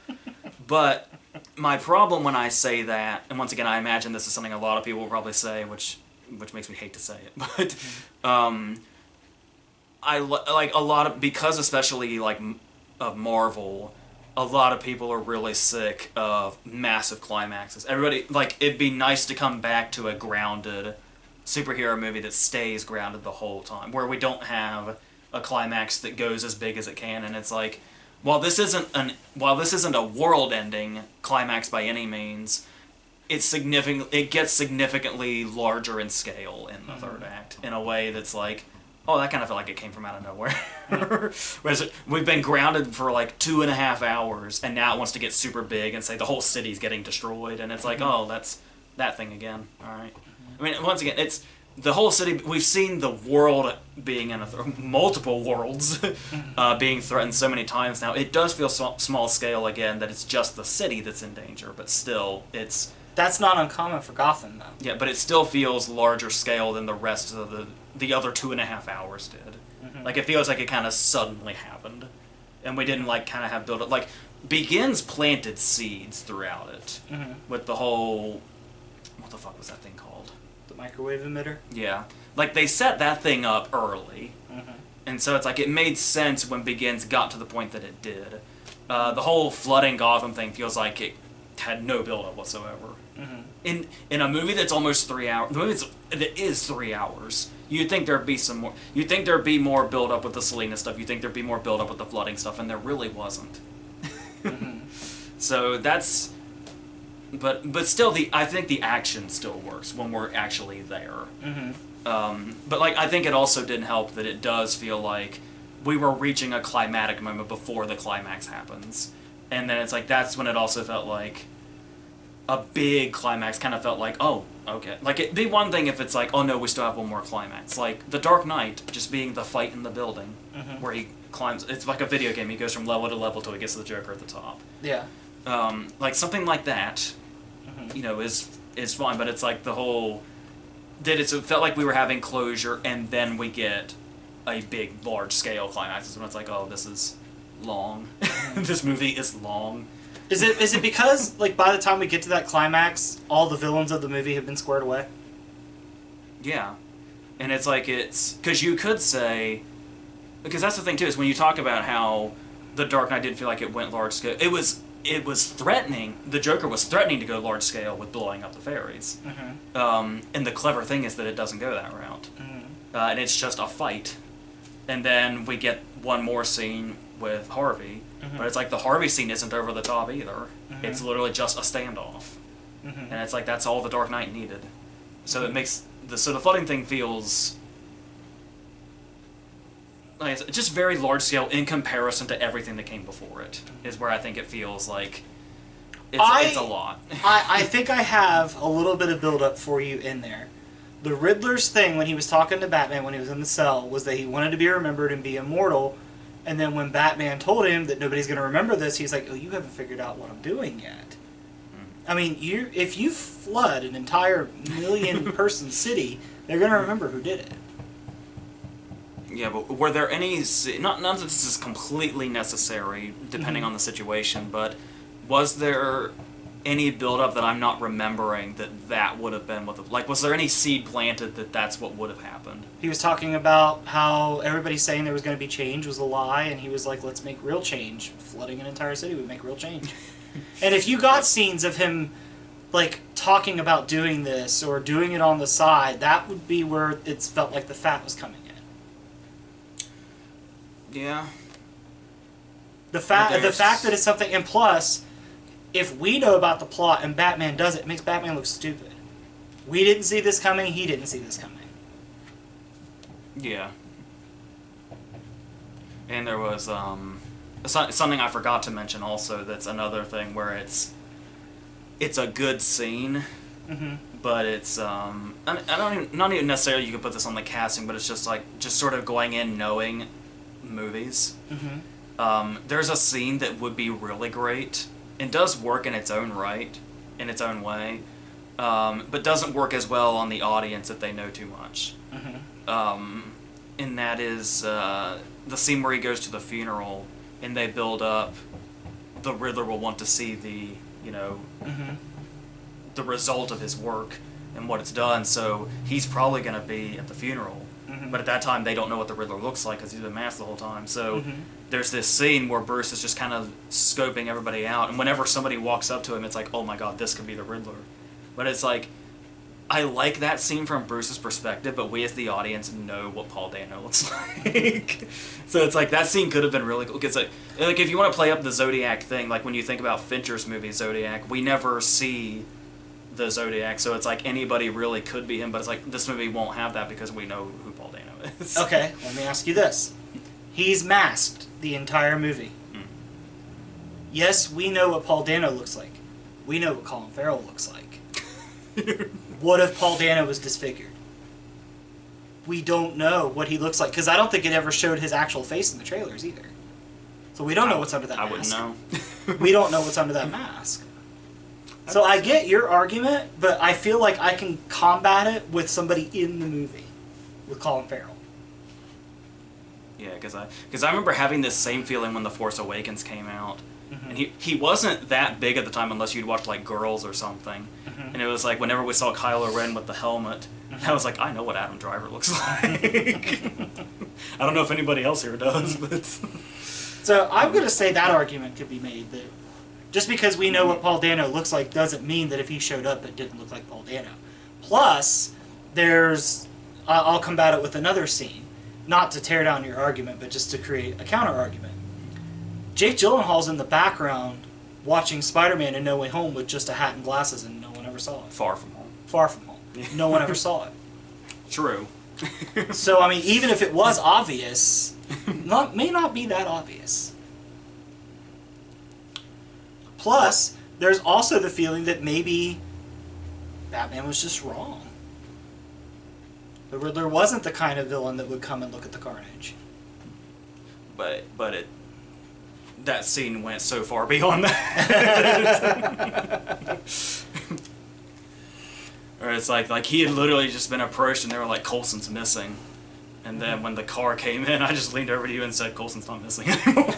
But my problem when I say that, and once again I imagine this is something a lot of people will probably say, which makes me hate to say it, but I like a lot of, because especially like of Marvel, a lot of people are really sick of massive climaxes. Everybody, like, it'd be nice to come back to a grounded superhero movie that stays grounded the whole time, where we don't have a climax that goes as big as it can, and it's like, while this isn't a world-ending climax by any means, it gets significantly larger in scale in the third act in a way that's like, oh, that kind of felt like it came from out of nowhere. Whereas we've been grounded for like 2.5 hours, and now it wants to get super big and say the whole city's getting destroyed, and it's like, oh, that's that thing again. All right. I mean, once again, it's the whole city. We've seen the world being in multiple worlds being threatened so many times now. It does feel small scale again, that it's just the city that's in danger, but still, it's... That's not uncommon for Gotham, though. Yeah, but it still feels larger scale than the rest of the other 2.5 hours did. Like, it feels like it kind of suddenly happened. And we didn't, like, kind of have build-up. Like, Begins planted seeds throughout it. With the whole... What the fuck was that thing called? The microwave emitter? Yeah. Like, they set that thing up early. And so it's like, it made sense when Begins got to the point that it did. The whole flooding Gotham thing feels like it had no build-up whatsoever. In a movie that's almost 3 hours, the movie that is 3 hours, you'd think there'd be some more. You'd think there'd be more build-up with the Selena stuff. You'd think there'd be more build-up with the flooding stuff, and there really wasn't. So that's, but still, I think the action still works when we're actually there. But like, I think it also didn't help that it does feel like we were reaching a climactic moment before the climax happens, and then it's like that's when it also felt like a big climax kind of felt like, oh, okay. Like, it'd be one thing if it's like, oh no, we still have one more climax. Like, The Dark Knight just being the fight in the building, where he climbs, it's like a video game, he goes from level to level till he gets to the Joker at the top. Yeah. Like, something like that, you know, is fine, but it's like the whole, it felt like we were having closure, and then we get a big, large-scale climax, when it's like, oh, this is long. This movie is long. Is it because, like, by the time we get to that climax, all the villains of the movie have been squared away? Yeah. And it's like, because you could say, because that's the thing too, is when you talk about how The Dark Knight did feel like it went large scale, it was threatening, the Joker was threatening to go large scale with blowing up the fairies. And the clever thing is that it doesn't go that route. and it's just a fight. And then we get one more scene with Harvey, but it's like the Harvey scene isn't over the top either. It's literally just a standoff. And it's like that's all the Dark Knight needed. So it makes the flooding thing feels like it's just very large scale in comparison to everything that came before it. Is where I think it feels like it's a lot. I think I have a little bit of build up for you in there. The Riddler's thing when he was talking to Batman when he was in the cell was that he wanted to be remembered and be immortal. And then when Batman told him that nobody's going to remember this, he's like, oh, you haven't figured out what I'm doing yet. I mean, if you flood an entire million-person city, they're going to remember who did it. Yeah, but were there any... None of this is completely necessary, depending on the situation, but was there any build-up that I'm not remembering that would have been what the... Like, was there any seed planted that that's what would have happened? He was talking about how everybody saying there was going to be change was a lie, and he was like, let's make real change. Flooding an entire city would make real change. And if you got scenes of him, like, talking about doing this or doing it on the side, that would be where it felt like the fat was coming in. Yeah. The fact that it's something... And plus... If we know about the plot and Batman does it, it makes Batman look stupid. We didn't see this coming, he didn't see this coming. Yeah. And there was something I forgot to mention also that's another thing where it's a good scene, but it's... not even necessarily you could put this on the casting, but it's just like, just sort of going in knowing movies. There's a scene that would be really great. It does work in its own right, in its own way, but doesn't work as well on the audience if they know too much. And that is the scene where he goes to the funeral and they build up the Riddler will want to see the, the result of his work and what it's done, so he's probably going to be at the funeral. But at that time, they don't know what the Riddler looks like because he's been masked the whole time. So there's this scene where Bruce is just kind of scoping everybody out. And whenever somebody walks up to him, it's like, oh my god, this could be the Riddler. But it's like, I like that scene from Bruce's perspective, but we as the audience know what Paul Dano looks like. So it's like, that scene could have been really cool. Because like if you want to play up the Zodiac thing, like when you think about Fincher's movie Zodiac, we never see the Zodiac, so it's like anybody really could be him, but it's like this movie won't have that because we know who Paul Dano is. Okay, let me ask you this. He's masked the entire movie. Yes, we know what Paul Dano looks like. We know what Colin Farrell looks like. What if Paul Dano was disfigured? We don't know what he looks like, because I don't think it ever showed his actual face in the trailers either. So we don't know what's under that mask. I wouldn't know. We don't know what's under that mask. So I get your argument, but I feel like I can combat it with somebody in the movie, with Colin Farrell. Yeah, because I remember having this same feeling when The Force Awakens came out. And he wasn't that big at the time unless you'd watched like Girls or something. And it was like whenever we saw Kylo Ren with the helmet, I was like, I know what Adam Driver looks like. I don't know if anybody else here does, but... So I'm going to say that argument could be made, that just because we know what Paul Dano looks like doesn't mean that if he showed up it didn't look like Paul Dano. Plus, there's... I'll combat it with another scene. Not to tear down your argument, but just to create a counter-argument. Jake Gyllenhaal's in the background watching Spider-Man in No Way Home with just a hat and glasses, and no one ever saw it. Far from home. Far from home. No one ever saw it. True. So, I mean, even if it was obvious, may not be that obvious. Plus, there's also the feeling that maybe Batman was just wrong. The Riddler wasn't the kind of villain that would come and look at the carnage. But that scene went so far beyond that. Or it's like he had literally just been approached and they were like, Coulson's missing. And then when the car came in, I just leaned over to you and said, Coulson's not missing anymore.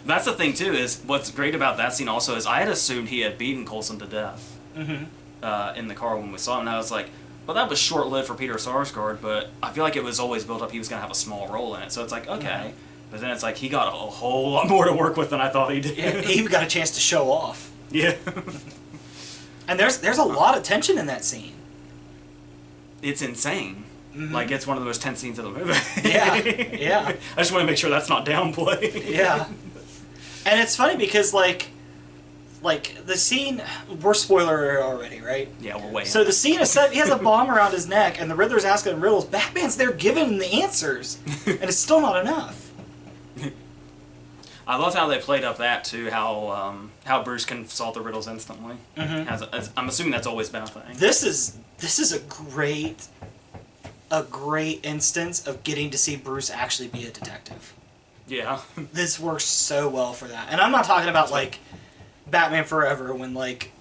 That's the thing too, is what's great about that scene also is I had assumed he had beaten Coulson to death in the car when we saw him. And I was like, well, that was short-lived for Peter Sarsgaard, but I feel like it was always built up he was going to have a small role in it. So it's like, okay. But then it's like he got a whole lot more to work with than I thought he did. Yeah, he got a chance to show off. Yeah. And there's a lot of tension in that scene. it's insane. Like, it's one of the most tense scenes of the movie. Yeah. I just want to make sure that's not downplayed. Yeah. And it's funny because, like, the scene, we're spoiler already, right? Yeah, we're way So the scene is set, he has a bomb around his neck, and the Riddler's asking him riddles. Batman's there giving him the answers, and it's still not enough. I love how they played up that, too, how Bruce can solve the riddles instantly. I'm assuming that's always been a thing. This is a great instance of getting to see Bruce actually be a detective. Yeah. This works so well for that. And I'm not talking about, like, Batman Forever, when, like,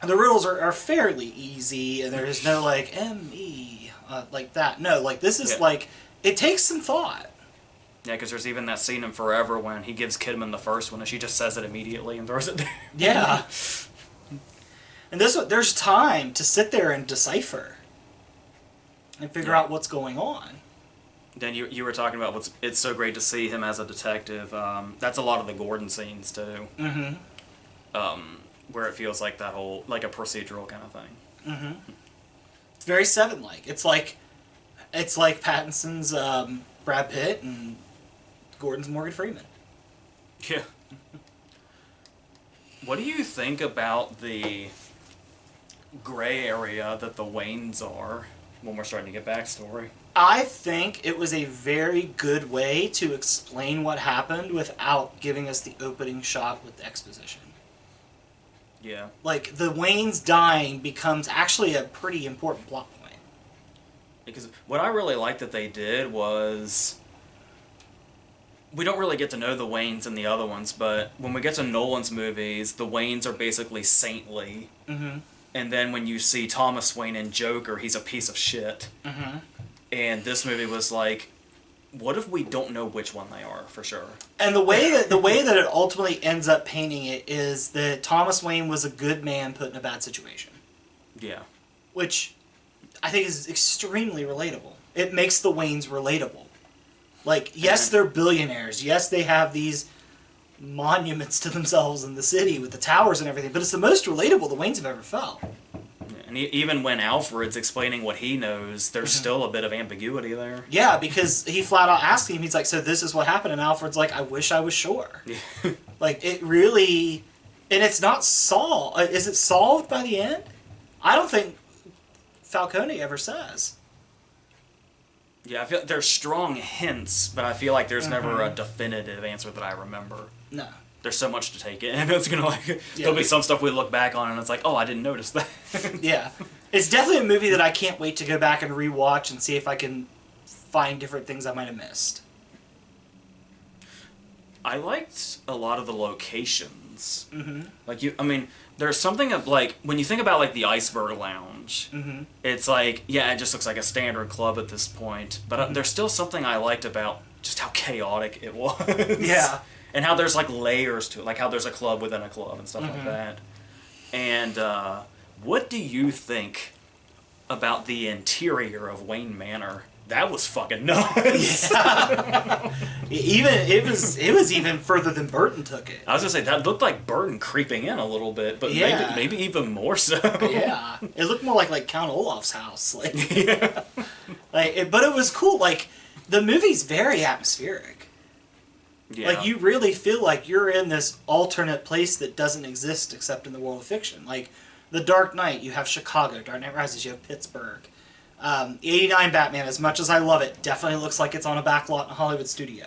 the riddles are fairly easy, and there's no, like, M-E, like that. No, like, this is, like, it takes some thought. Yeah, because there's even that scene in Forever when he gives Kidman the first one, and she just says it immediately and throws it there. Yeah. And there's time to sit there and decipher and figure out what's going on. Then you were talking about it's so great to see him as a detective. That's a lot of the Gordon scenes, too. Where it feels like that whole, like a procedural kind of thing. It's very Seven-like. It's like Pattinson's Brad Pitt and Gordon's Morgan Freeman. Yeah. What do you think about the gray area that the Waynes are when we're starting to get backstory? I think it was a very good way to explain what happened without giving us the opening shot with the exposition. Yeah. Like, the Waynes dying becomes actually a pretty important plot point. Because what I really liked that they did was... We don't really get to know the Waynes in the other ones, but when we get to Nolan's movies, the Waynes are basically saintly. And then when you see Thomas Wayne in Joker, he's a piece of shit. And this movie was like, what if we don't know which one they are for sure? And the way that it ultimately ends up painting it is that Thomas Wayne was a good man put in a bad situation. Yeah. Which I think is extremely relatable. It makes the Waynes relatable. Like, yes, they're billionaires. Yes, they have these monuments to themselves in the city with the towers and everything, but it's the most relatable the Waynes have ever felt. And even when Alfred's explaining what he knows, there's still a bit of ambiguity there. Yeah, because he flat out asks him, he's like, so this is what happened, and Alfred's like, I wish I was sure. Like, it really... And it's not solved. Is it solved by the end? I don't think Falcone ever says. Yeah, I feel there's strong hints, but I feel like there's never a definitive answer that I remember. No. There's so much to take in. It's gonna there'll be some stuff we look back on and it's like, oh, I didn't notice that. Yeah, it's definitely a movie that I can't wait to go back and rewatch and see if I can find different things I might have missed. I liked a lot of the locations. Like there's something of like when you think about like the Iceberg Lounge. It's like it just looks like a standard club at this point, but there's still something I liked about just how chaotic it was. Yeah. And how there's, like, layers to it. Like, how there's a club within a club and stuff like that. And what do you think about the interior of Wayne Manor? That was fucking nuts. Yeah. It was even further than Burton took it. I was going to say, that looked like Burton creeping in a little bit, but maybe even more so. Yeah. It looked more like Count Olaf's house. Like, but it was cool. Like, the movie's very atmospheric. Yeah. Like, you really feel like you're in this alternate place that doesn't exist except in the world of fiction. Like, The Dark Knight, you have Chicago. Dark Knight Rises, you have Pittsburgh. 89 Batman, as much as I love it, definitely looks like it's on a backlot in a Hollywood studio.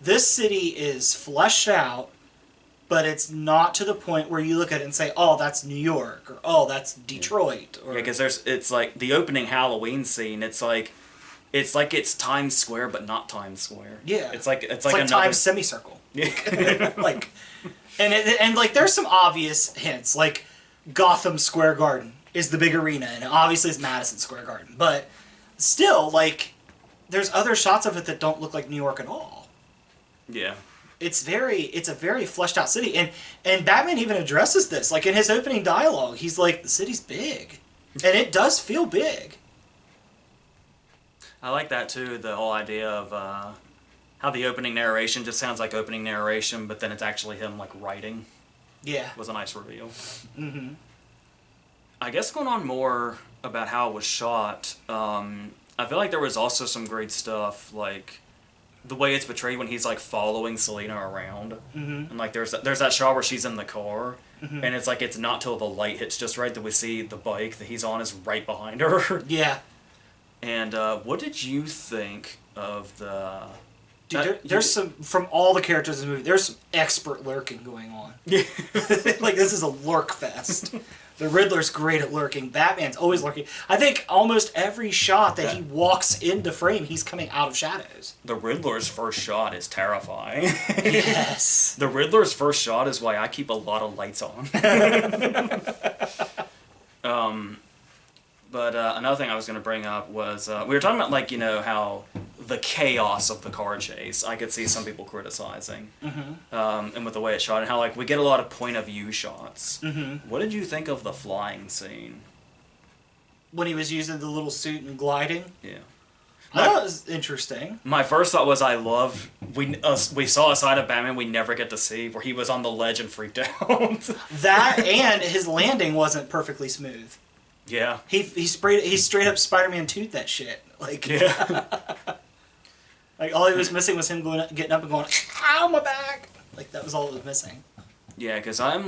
This city is fleshed out, but it's not to the point where you look at it and say, oh, that's New York, or oh, that's Detroit. Or... Yeah, because it's like, the opening Halloween scene, it's like it's Times Square, but not Times Square. Yeah, it's like another Times semicircle. Yeah, like, and like there's some obvious hints, like Gotham Square Garden is the big arena, and obviously it's Madison Square Garden, but still, like, there's other shots of it that don't look like New York at all. Yeah, it's a very fleshed out city, and Batman even addresses this, like in his opening dialogue, he's like, the city's big, and it does feel big. I like that too, the whole idea of how the opening narration just sounds like opening narration, but then it's actually him like writing. Yeah. It was a nice reveal. I guess going on more about how it was shot, I feel like there was also some great stuff, like the way it's portrayed when he's like following Selena around, and like there's that shot where she's in the car, and it's like it's not till the light hits just right that we see the bike that he's on is right behind her. Yeah. And what did you think of the? Dude, there's some from all the characters in the movie. There's some expert lurking going on. Yeah. Like this is a lurk fest. The Riddler's great at lurking. Batman's always lurking. I think almost every shot that he walks into frame, he's coming out of shadows. The Riddler's first shot is terrifying. Yes. The Riddler's first shot is why I keep a lot of lights on. But another thing I was going to bring up was we were talking about, like, you know, how the chaos of the car chase, I could see some people criticizing. And with the way it's shot, and how, like, we get a lot of point of view shots. What did you think of the flying scene? When he was using the little suit and gliding? Yeah. I thought it was interesting. My first thought was, I love, we saw a side of Batman we never get to see, where he was on the ledge and freaked out. That, and his landing wasn't perfectly smooth. Yeah. He straight up Spider-Man 2'd that shit. Like, yeah. Like, all he was missing was him getting up and going, ow, my back! Like, that was all that was missing. Yeah, because I'm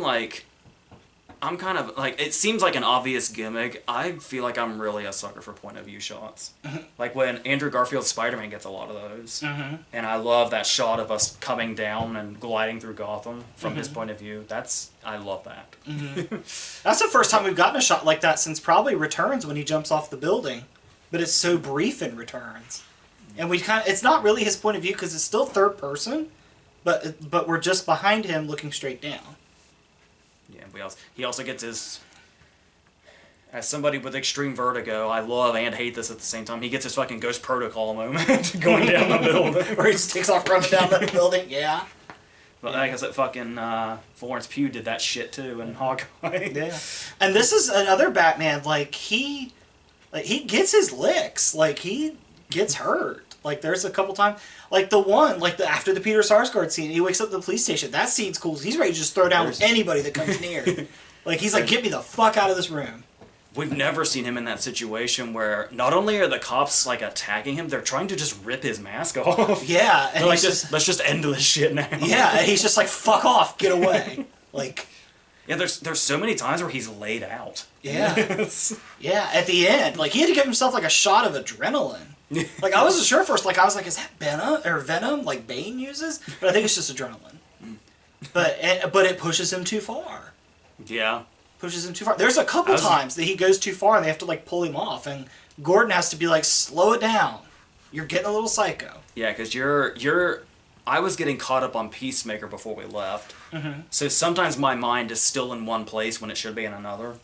kind of, like, it seems like an obvious gimmick. I feel like I'm really a sucker for point of view shots. Like when Andrew Garfield's Spider-Man gets a lot of those. And I love that shot of us coming down and gliding through Gotham from his point of view. I love that. That's the first time we've gotten a shot like that since probably Returns, when he jumps off the building. But it's so brief in Returns. And it's not really his point of view because it's still third person, but we're just behind him looking straight down. Yeah, he also gets his, as somebody with extreme vertigo, I love and hate this at the same time, he gets his fucking Ghost Protocol moment going down the building. Where he just takes off running down the building, yeah. But like I said, fucking Florence Pugh did that shit too in Hawkeye. Yeah. And this is another Batman, like he gets his licks, like he gets hurt. Like there's a couple times, like the one, like after the Peter Sarsgaard scene, he wakes up at the police station. That scene's cool. He's ready to just throw down with anybody that comes near. Like he's like, get me the fuck out of this room. We've never seen him in that situation where not only are the cops like attacking him, they're trying to just rip his mask off. Yeah, and like, let's just end this shit now. Yeah, and he's just like, fuck off, get away. Like, yeah, there's so many times where he's laid out. Yeah, yeah. At the end, like he had to give himself like a shot of adrenaline. Like I wasn't sure first. Like I was like, is that Venom? Like Bane uses? But I think it's just adrenaline. But it pushes him too far. Yeah. Pushes him too far. There's a couple times that he goes too far and they have to like pull him off, and Gordon has to be like, slow it down. You're getting a little psycho. Yeah, because I was getting caught up on Peacemaker before we left. So sometimes my mind is still in one place when it should be in another.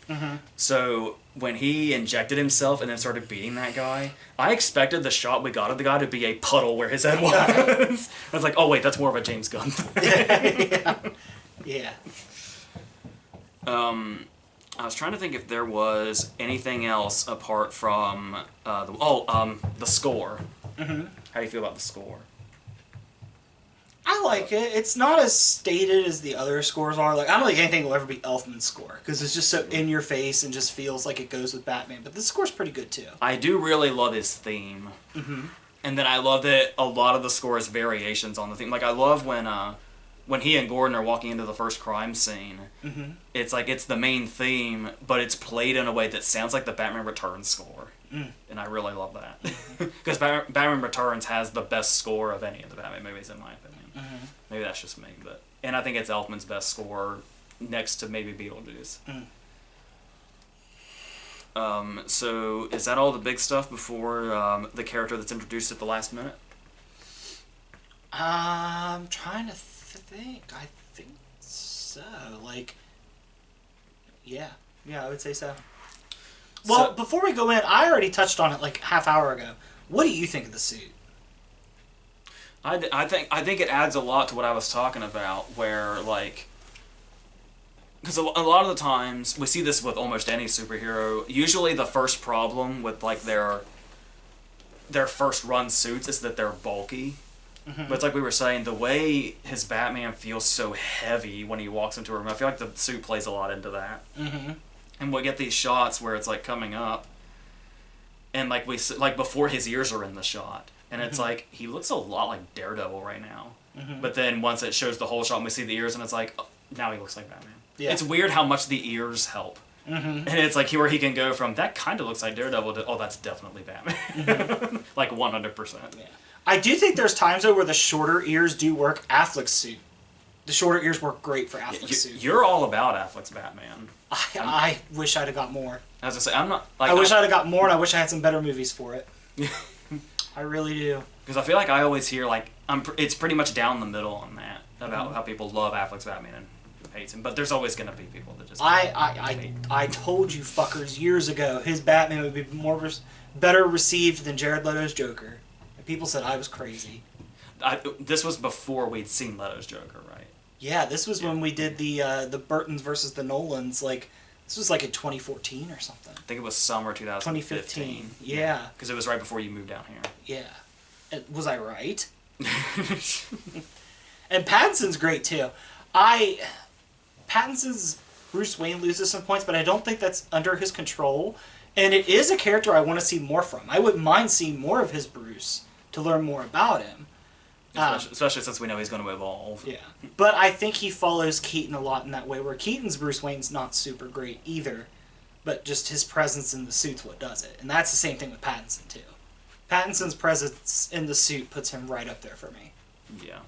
So when he injected himself and then started beating that guy, I expected the shot we got of the guy to be a puddle where his head was. I was like, oh wait, that's more of a James Gunn thing. Yeah. I was trying to think if there was anything else apart from the score. How do you feel about the score? I like it. It's not as stated as the other scores are. Like I don't think anything will ever be Elfman's score because it's just so in your face and just feels like it goes with Batman. But this score's pretty good too. I do really love his theme, and then I love that a lot of the score is variations on the theme. Like I love when he and Gordon are walking into the first crime scene. It's like it's the main theme, but it's played in a way that sounds like the Batman Returns score. And I really love that. Because Batman Returns has the best score of any of the Batman movies, in my opinion. Maybe that's just me, and I think it's Elfman's best score next to maybe Beetlejuice. So is that all the big stuff before the character that's introduced at the last minute? I'm trying to think. I think so. Like, yeah, I would say so. Well, before we go in, I already touched on it like half hour ago. What do you think of the suit? I think it adds a lot to what I was talking about, where like, because a lot of the times we see this with almost any superhero. Usually, the first problem with like their first run suits is that they're bulky. But it's like we were saying, the way his Batman feels so heavy when he walks into a room, I feel like the suit plays a lot into that. and we'll get these shots where it's like coming up, and like before his ears are in the shot, and it's like he looks a lot like Daredevil right now. But then once it shows the whole shot and we see the ears, and it's like, oh, now he looks like Batman. Yeah. It's weird how much the ears help. And it's like where he can go from that kind of looks like Daredevil to, oh, that's definitely Batman. Like 100%. Yeah. I do think there's times though where the shorter ears do work. Affleck's suit. The shorter ears work great for Affleck's suit. You're all about Affleck's Batman. I wish I'd have got more. As I say, I'm not. Like, I wish I'd have got more, and I wish I had some better movies for it. I really do. Because I feel like I always hear like it's pretty much down the middle on that about how people love Affleck's Batman and hates him, but there's always going to be people that just I told you fuckers years ago his Batman would be better received than Jared Leto's Joker. And people said I was crazy. This was before we'd seen Leto's Joker, right? Yeah, this was when we did the Burtons versus the Nolans. Like this was like in 2014 or something. I think it was summer 2015. Yeah, because it was right before you moved down here. Yeah, was I right? And Pattinson's great too. Pattinson's Bruce Wayne loses some points, but I don't think that's under his control. And it is a character I want to see more from. I wouldn't mind seeing more of his Bruce to learn more about him. Especially since we know he's going to evolve. Yeah. But I think he follows Keaton a lot in that way, where Keaton's Bruce Wayne's not super great either, but just his presence in the suit's what does it. And that's the same thing with Pattinson, too. Pattinson's presence in the suit puts him right up there for me. Yeah.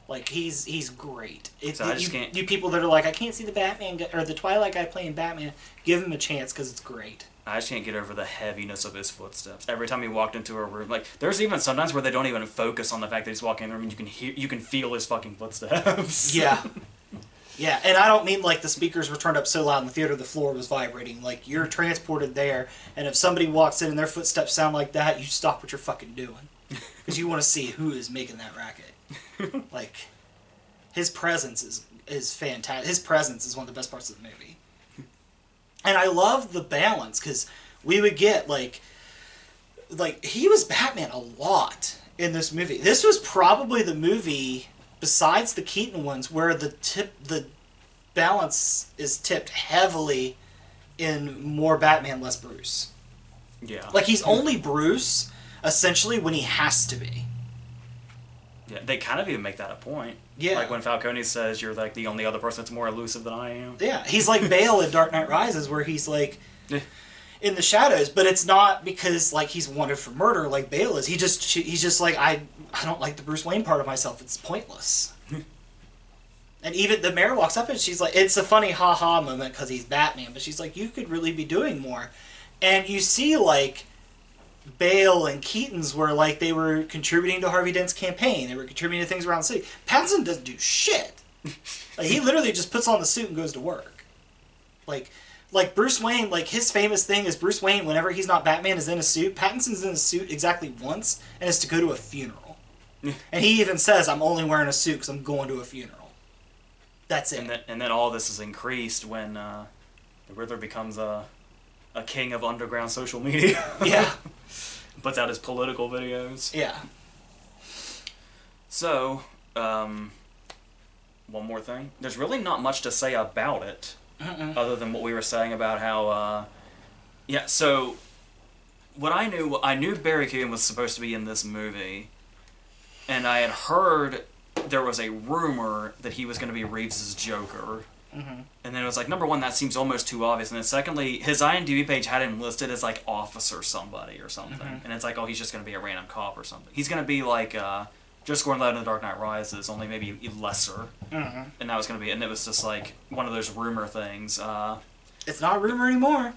Like, he's great. So you people that are like, I can't see the Batman or the Twilight guy playing Batman, give him a chance because it's great. I just can't get over the heaviness of his footsteps. Every time he walked into a room, like there's even sometimes where they don't even focus on the fact that he's walking in the room, and you can feel his fucking footsteps. Yeah. Yeah, and I don't mean like the speakers were turned up so loud in the theater the floor was vibrating. Like, you're transported there, and if somebody walks in and their footsteps sound like that, you stop what you're fucking doing. Because you want to see who is making that racket. Like, his presence is fantastic. His presence is one of the best parts of the movie. And I love the balance, because we would get, like, he was Batman a lot in this movie. This was probably the movie, besides the Keaton ones, where the balance is tipped heavily in more Batman, less Bruce. Yeah. Like, he's only Bruce, essentially, when he has to be. Yeah, they kind of even make that a point. Yeah. Like when Falcone says you're like the only other person that's more elusive than I am. Yeah, he's like Bale in Dark Knight Rises, where he's like in the shadows, but it's not because like he's wanted for murder like Bale is. He's just like I don't like the Bruce Wayne part of myself. It's pointless. And even the mayor walks up and she's like, it's a funny ha-ha moment because he's Batman, but she's like, you could really be doing more. And you see like Bale and Keaton's where like they were contributing to Harvey Dent's campaign. They were contributing to things around the city. Pattinson doesn't do shit. Like, he literally just puts on the suit and goes to work. Like Bruce Wayne, like his famous thing is Bruce Wayne, whenever he's not Batman, is in a suit. Pattinson's in a suit exactly once, and it's to go to a funeral. And he even says, I'm only wearing a suit because I'm going to a funeral. That's it. And then all this is increased when the Riddler becomes a king of underground social media. Yeah. Puts out his political videos. Yeah. So, one more thing. There's really not much to say about it, other than what we were saying about how, yeah, so, what I knew Barry Keoghan was supposed to be in this movie, and I had heard there was a rumor that he was going to be Reeves' Joker. And then it was like, number one, that seems almost too obvious. And then secondly, his IMDb page had him listed as like officer somebody or something. And it's like, oh, he's just going to be a random cop or something. He's going to be like just Gordon Levitt in The Dark Knight Rises, only maybe lesser. And that was going to be, and it was just like one of those rumor things. It's not a rumor anymore.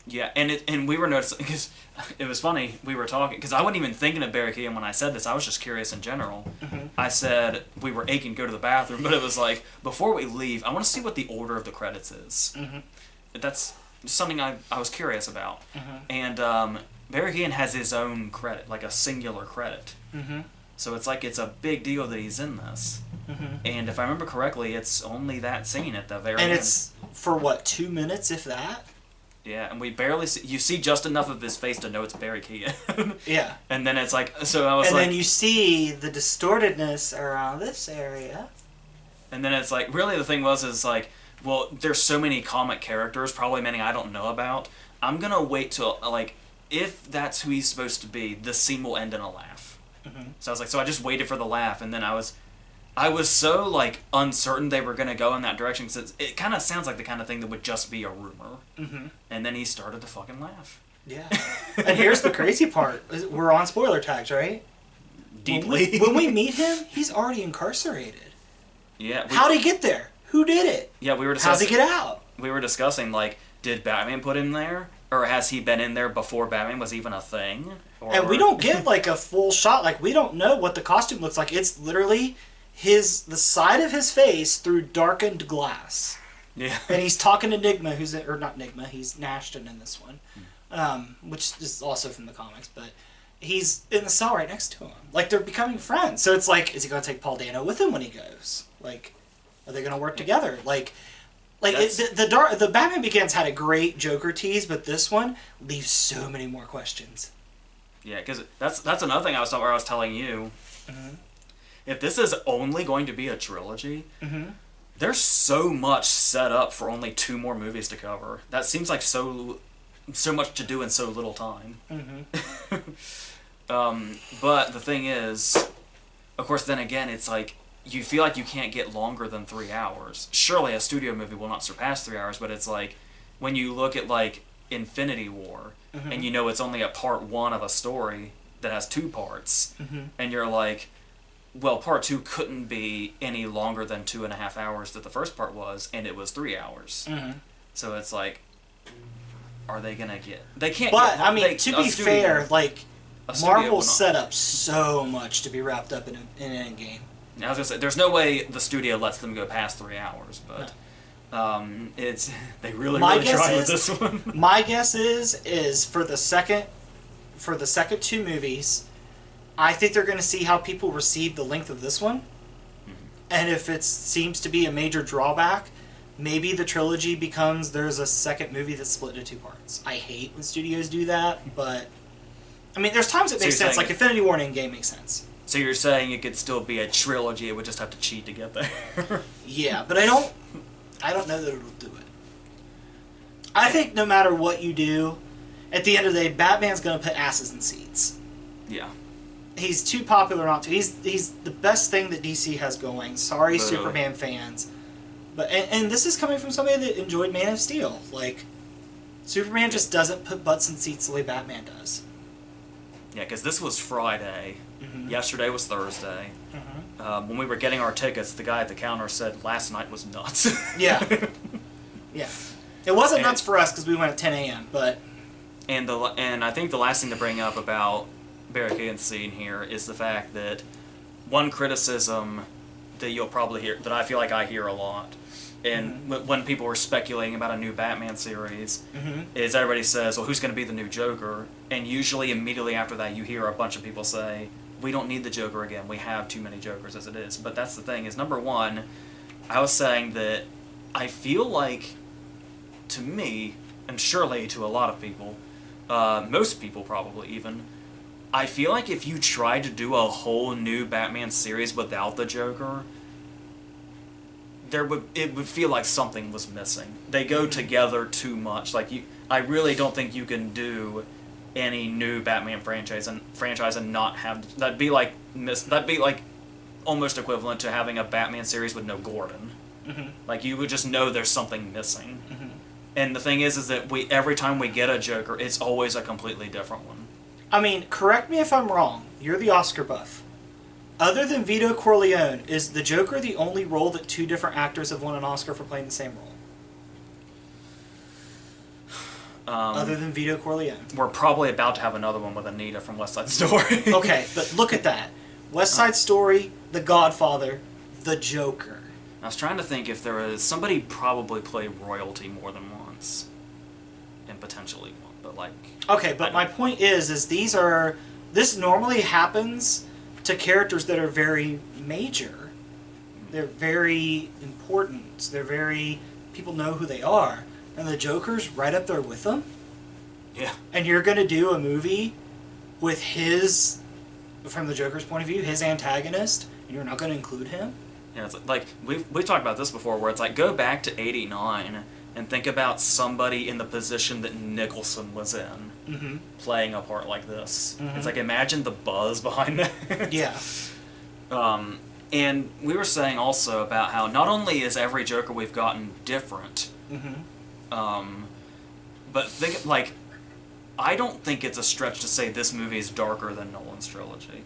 Yeah, and we were noticing, because it was funny, we were talking, because I wasn't even thinking of Barry Keoghan when I said this, I was just curious in general. I said, we were aching to go to the bathroom, but it was like, before we leave, I want to see what the order of the credits is. That's something I was curious about. And Barry Keoghan has his own credit, like a singular credit. So it's like, it's a big deal that he's in this. And if I remember correctly, it's only that scene at the very end. And it's, for what, 2 minutes, if that? Yeah, and we barely see... You see just enough of his face to know it's Barry Keoghan. Yeah. And then it's like... So I was and like... then you see the distortedness around this area. And then it's like... Really, the thing is like... well, there's so many comic characters, probably many I don't know about. I'm gonna wait till, like, if that's who he's supposed to be, this scene will end in a laugh. So I was like, so I just waited for the laugh, and then I was so, like, uncertain they were gonna go in that direction, because it kind of sounds like the kind of thing that would just be a rumor. And then he started to fucking laugh. Yeah. And here's the crazy part. We're on spoiler tags, right? Deeply. When we meet him, he's already incarcerated. Yeah. How'd he get there? Who did it? Yeah, we were discussing... How'd he get out? We were discussing, like, did Batman put him there? Or has he been in there before Batman was even a thing? Or... And we don't get, like, a full shot. Like, we don't know what the costume looks like. It's literally the side of his face through darkened glass. Yeah. And he's talking to Nigma, or not Nigma, he's Nashton in this one. Which is also from the comics, but he's in the cell right next to him. Like, they're becoming friends. So it's like, is he going to take Paul Dano with him when he goes? Like, are they going to work together? The Batman Begins had a great Joker tease, but this one leaves so many more questions. Yeah, because that's another thing I was telling you. If this is only going to be a trilogy, there's so much set up for only 2 more movies to cover. That seems like so much to do in so little time. But the thing is, of course, then again, it's like, you feel like you can't get longer than 3 hours. Surely a studio movie will not surpass 3 hours, but it's like, when you look at, like, Infinity War, and you know it's only a part 1 of a story that has 2 parts, and you're like, well, part 2 couldn't be any longer than 2.5 hours that the first part was, and it was 3 hours. So it's like, are they gonna get... They can't. But get, I mean, to be fair, like, Marvel set up so much to be wrapped up in an Endgame. I was gonna say, there's no way the studio lets them go past 3 hours, but they really tried with this one. My guess is for the second 2 movies, I think they're going to see how people receive the length of this one, and if it seems to be a major drawback, maybe the trilogy becomes there's a second movie that's split into 2 parts. I hate when studios do that, but I mean, there's times it makes sense. Like Infinity War and Endgame makes sense. So you're saying it could still be a trilogy, it would just have to cheat to get there. Yeah, but I don't know that it'll do it. I think no matter what you do, at the end of the day, Batman's going to put asses in seats. Yeah. He's too popular not to. He's the best thing that DC has going. Sorry, Superman fans. But and this is coming from somebody that enjoyed Man of Steel. Like, Superman just doesn't put butts in seats the way Batman does. Yeah, because this was Friday. Yesterday was Thursday. When we were getting our tickets, the guy at the counter said last night was nuts. Yeah. Yeah. It wasn't nuts for us because we went at 10 a.m., but... And I think the last thing to bring up about Barry Keoghan's scene here is the fact that one criticism that you'll probably hear, that I feel like I hear a lot, and when people were speculating about a new Batman series, is everybody says, well, who's going to be the new Joker? And usually immediately after that you hear a bunch of people say, we don't need the Joker again, we have too many Jokers as it is. But that's the thing, is number one, I was saying that I feel like, to me, and surely to a lot of people, most people probably even, I feel like if you tried to do a whole new Batman series without the Joker, it would feel like something was missing. They go together too much. Like, I really don't think you can do any new Batman franchise and not have that'd be like almost equivalent to having a Batman series with no Gordon. Like, you would just know there's something missing. And the thing is that every time we get a Joker, it's always a completely different one. I mean, correct me if I'm wrong. You're the Oscar buff. Other than Vito Corleone, is the Joker the only role that 2 different actors have won an Oscar for playing the same role? Other than Vito Corleone. We're probably about to have another one with Anita from West Side Story. Okay, but look at that. West Side Story, The Godfather, The Joker. I was trying to think if there was... Somebody probably played royalty more than once. And potentially one, but like... Okay, but my point is this normally happens to characters that are very major. They're very important. People know who they are. And the Joker's right up there with them? Yeah. And you're going to do a movie with from the Joker's point of view, his antagonist, and you're not going to include him? You know, it's like we've talked about this before, where it's like go back to '89 and think about somebody in the position that Nicholson was in, playing a part like this. It's like imagine the buzz behind that. Yeah. And we were saying also about how not only is every Joker we've gotten different, but think like I don't think it's a stretch to say this movie is darker than Nolan's trilogy.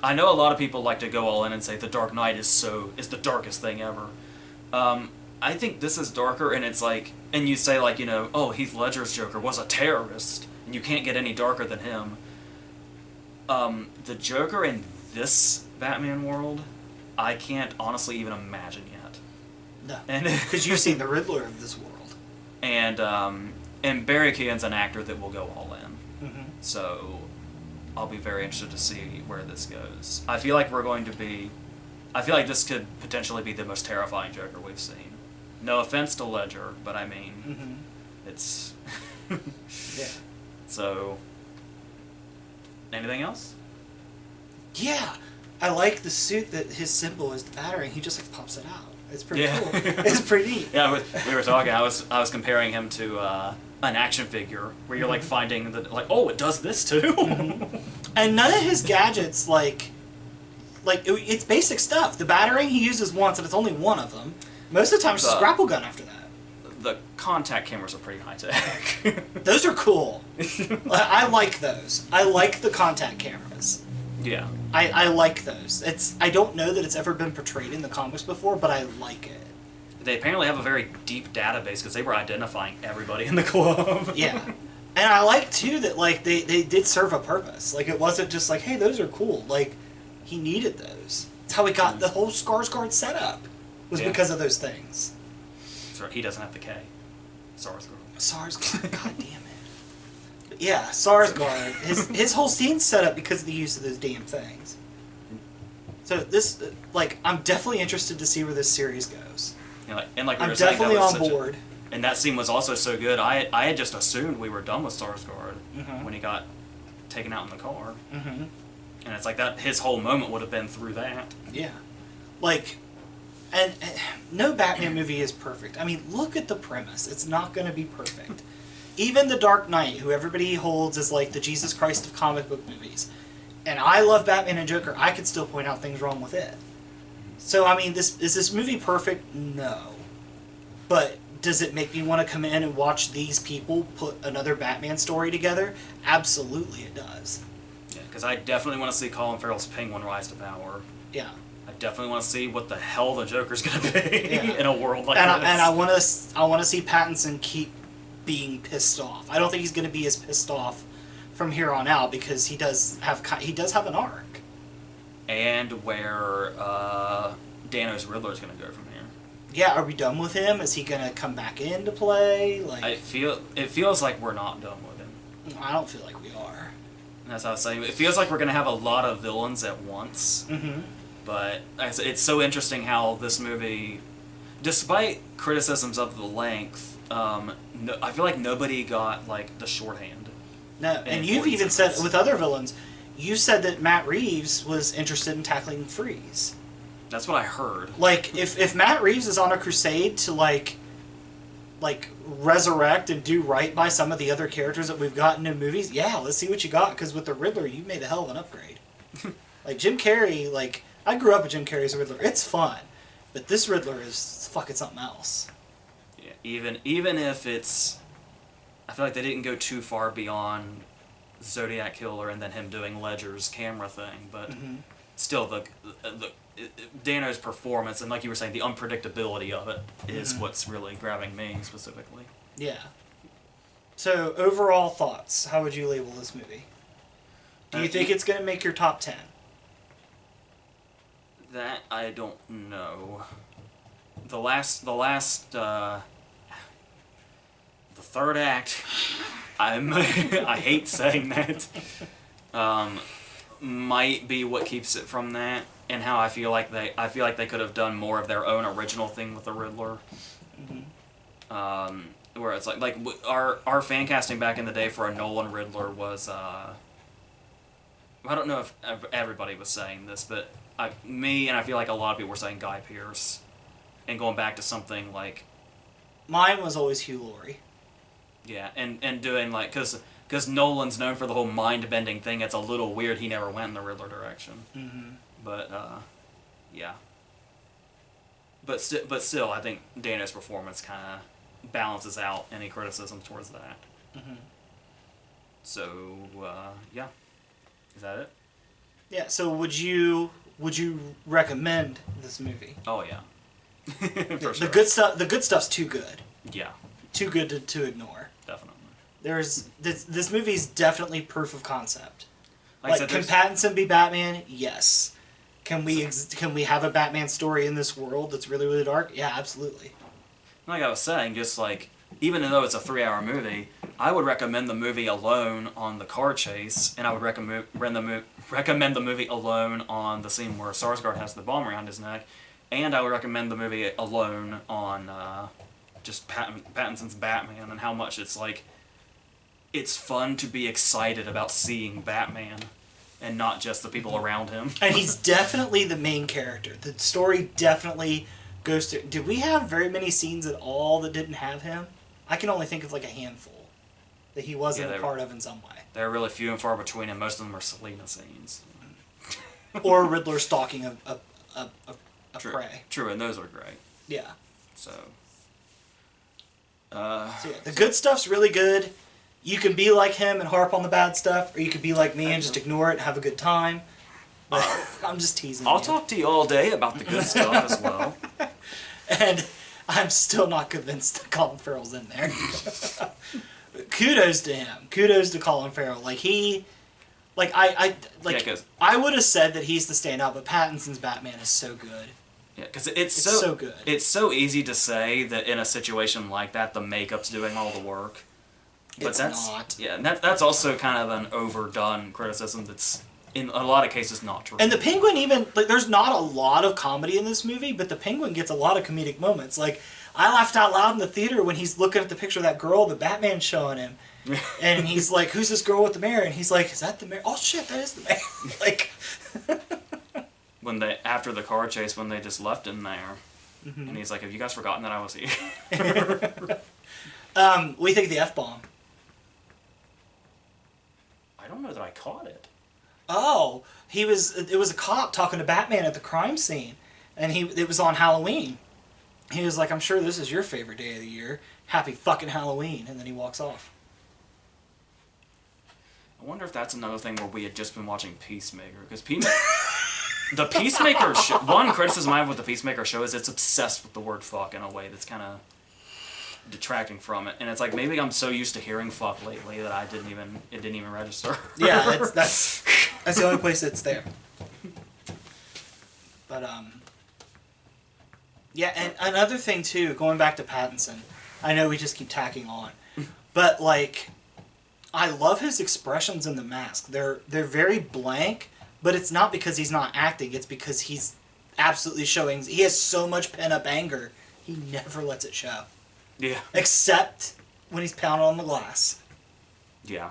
I know a lot of people like to go all in and say The Dark Knight is the darkest thing ever. I think this is darker, and it's like, and you say like, you know, oh, Heath Ledger's Joker was a terrorist, and you can't get any darker than him. The Joker in this Batman world, I can't honestly even imagine yet. No, because you've seen the Riddler of this world. And Barry Keoghan's an actor that will go all in. So I'll be very interested to see where this goes. I feel like this could potentially be the most terrifying Joker we've seen. No offense to Ledger, but I mean, it's... Yeah. So, anything else? Yeah! I like the suit that his symbol is the battering. He just like pops it out. It's pretty cool. It's pretty neat. Yeah, we were talking. I was comparing him to an action figure where you're like finding the like, oh, it does this too. And none of his gadgets it's basic stuff. The battering he uses once, and it's only one of them. Most of the time, it's just a grapple gun after that. The contact cameras are pretty high tech. Those are cool. I like those. I like the contact cameras. Yeah. I like those. I don't know that it's ever been portrayed in the comics before, but I like it. They apparently have a very deep database because they were identifying everybody in the club. Yeah. And I like, too, that, like, they did serve a purpose. Like, it wasn't just like, hey, those are cool. Like, he needed those. That's how he got the whole Skarsgård setup, was because of those things. Sorry, he doesn't have the K. Skarsgård. Skarsgård, god damn it. But yeah, Skarsgård, his whole scene's set up because of the use of those damn things. So this, like, I'm definitely interested to see where this series goes. Yeah, and like we I'm were saying, definitely on board. And that scene was also so good. I had just assumed we were done with Skarsgård when he got taken out in the car. And it's like that. His whole moment would have been through that. Yeah, like, and no Batman movie is perfect. I mean, look at the premise. It's not going to be perfect. Even The Dark Knight, who everybody holds as like the Jesus Christ of comic book movies, and I love Batman and Joker, I could still point out things wrong with it. So I mean, is this movie perfect? No, but does it make me want to come in and watch these people put another Batman story together? Absolutely, it does. Yeah, because I definitely want to see Colin Farrell's Penguin rise to power. Yeah. I definitely want to see what the hell the Joker's going to be in a world like this. And I want to see Pattinson keep being pissed off. I don't think he's going to be as pissed off from here on out because he does have an arc. And where Dano's Riddler is going to go from here. Yeah, are we done with him? Is he going to come back into play? Like, it feels like we're not done with him. I don't feel like we are. That's what I was saying. It feels like we're going to have a lot of villains at once. But it's so interesting how this movie, despite criticisms of the length, I feel like nobody got like the shorthand. No, and you've even said with other villains, you said that Matt Reeves was interested in tackling Freeze. That's what I heard. Like, if Matt Reeves is on a crusade to like resurrect and do right by some of the other characters that we've gotten in movies, yeah, let's see what you got. Because with the Riddler, you made a hell of an upgrade. Like Jim Carrey, like I grew up with Jim Carrey's Riddler. It's fun, but this Riddler is fucking something else. Yeah, even if it's, I feel like they didn't go too far beyond Zodiac Killer and then him doing Ledger's camera thing, but still the Dano's performance and like you were saying, the unpredictability of it is what's really grabbing me specifically. Yeah. So overall thoughts, how would you label this movie? Do you think it's going to make your top 10? That I don't know. The third act, I hate saying that, might be what keeps it from that, and how I feel like they could have done more of their own original thing with the Riddler. Where it's like our fan casting back in the day for a Nolan Riddler was I don't know if everybody was saying this, but I feel like a lot of people were saying Guy Pearce, and going back to something like. Mine was always Hugh Laurie. Yeah, and doing like because Nolan's known for the whole mind-bending thing. It's a little weird he never went in the Riddler direction. Mm-hmm. But yeah. But still, I think Dano's performance kind of balances out any criticism towards that. Mm-hmm. So yeah, is that it? Yeah. So would you recommend this movie? Oh yeah. For sure. The good stuff's too good. Yeah. Too good to ignore. Definitely. There's this movie's definitely proof of concept. Like can Pattinson be Batman? Yes. Can we have a Batman story in this world that's really, really dark? Yeah, absolutely. Like I was saying, just like even though it's a 3-hour movie, I would recommend the movie alone on the car chase, and I would recommend the movie alone on the scene where Sarsgaard has the bomb around his neck. And I would recommend the movie alone on just Pattinson's Batman and how much it's like, it's fun to be excited about seeing Batman and not just the people around him. And he's definitely the main character. The story definitely goes through. Did we have very many scenes at all that didn't have him? I can only think of like a handful that he wasn't a part of in some way. They're really few and far between, and most of them are Selena scenes. Or Riddler stalking a prey. True, and those are great. Yeah. So yeah, the good stuff's really good. You can be like him and harp on the bad stuff, or you could be like me and just ignore it and have a good time. But I'm just teasing I'll talk to you all day about the good stuff as well. And I'm still not convinced that Colin Farrell's in there. Kudos to him. Kudos to Colin Farrell. I would have said that he's the standout, but Pattinson's Batman is so good. Yeah, because it's so good. It's so easy to say that in a situation like that, the makeup's doing all the work. But it's not. Yeah, and that's also kind of an overdone criticism that's, in a lot of cases, not true. And the Penguin even, there's not a lot of comedy in this movie, but the Penguin gets a lot of comedic moments. Like, I laughed out loud in the theater when he's looking at the picture of that girl the Batman's showing him. And he's like, who's this girl with the mayor? And he's like, is that the mayor? Oh shit, that is the mayor. Like... After the car chase, when they just left him there, mm-hmm. and he's like, have you guys forgotten that I was here? What do you think of the F-bomb? I don't know that I caught it. Oh, it was a cop talking to Batman at the crime scene, and it was on Halloween. He was like, I'm sure this is your favorite day of the year. Happy fucking Halloween. And then he walks off. I wonder if that's another thing where we had just been watching Peacemaker, because the Peacemaker one criticism I have with the Peacemaker show is it's obsessed with the word fuck in a way that's kind of detracting from it, and it's like maybe I'm so used to hearing fuck lately that it didn't even register. Yeah, that's the only place it's there. But yeah, and another thing too, going back to Pattinson, I know we just keep tacking on, but like, I love his expressions in the mask. They're very blank. But it's not because he's not acting, it's because he's absolutely showing... He has so much pent-up anger, he never lets it show. Yeah. Except when he's pounding on the glass. Yeah.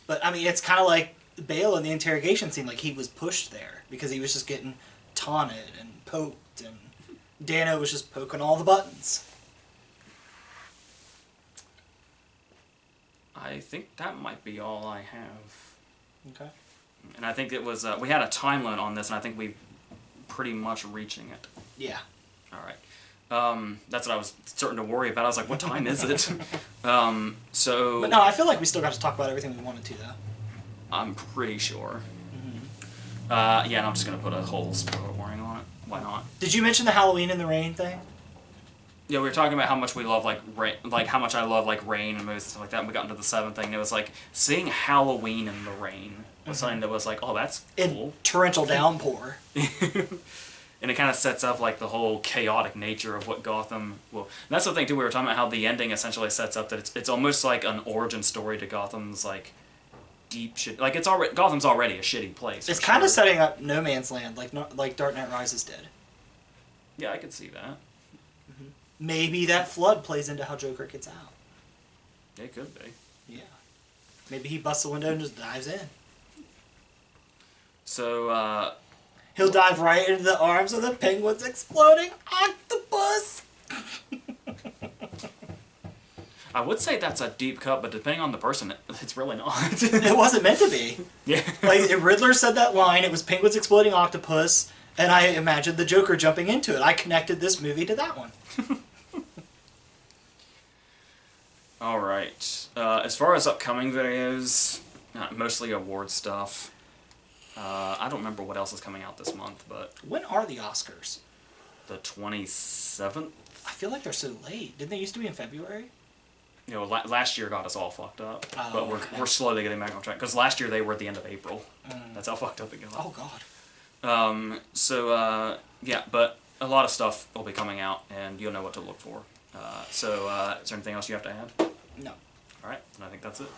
But, I mean, it's kind of like Bale in the interrogation scene, like he was pushed there, because he was just getting taunted and poked, and Dano was just poking all the buttons. I think that might be all I have. Okay. And I think it was, we had a time limit on this, and I think we're pretty much reaching it. Yeah. All right. That's what I was starting to worry about. I was like, what time is it? So... But no, I feel like we still got to talk about everything we wanted to, though. I'm pretty sure. Mm-hmm. Yeah, and I'm just going to put a whole spoiler warning on it. Why not? Did you mention the Halloween in the Rain thing? Yeah, we were talking about how much we love, like, rain, like, how much I love, like, rain and movies and stuff like that, and we got into the 7th thing, and it was, like, seeing Halloween in the rain was something that was, like, oh, that's cool. In torrential downpour. And it kind of sets up, like, the whole chaotic nature of what Gotham will... And that's the thing, too, we were talking about how the ending essentially sets up that it's almost like an origin story to Gotham's, like, deep shit... Like, Gotham's already a shitty place. It's kind of setting up No Man's Land, like Dark Knight Rises did. Yeah, I could see that. Maybe that flood plays into how Joker gets out. It could be. Yeah. Maybe he busts the window and just dives in. So, he'll dive right into the arms of the penguin's exploding octopus! I would say that's a deep cut, but depending on the person, it's really not. It wasn't meant to be. Yeah. Like, if Riddler said that line, it was penguins exploding octopus, and I imagined the Joker jumping into it. I connected this movie to that one. Alright. As far as upcoming videos, mostly award stuff. I don't remember what else is coming out this month, but... When are the Oscars? The 27th? I feel like they're so late. Didn't they used to be in February? You know, last year got us all fucked up, but okay. we're slowly getting back on track. Because last year they were at the end of April. That's how fucked up it got. Oh, God. Yeah, but a lot of stuff will be coming out, and you'll know what to look for. Is there anything else you have to add? No. Alright, and I think that's it.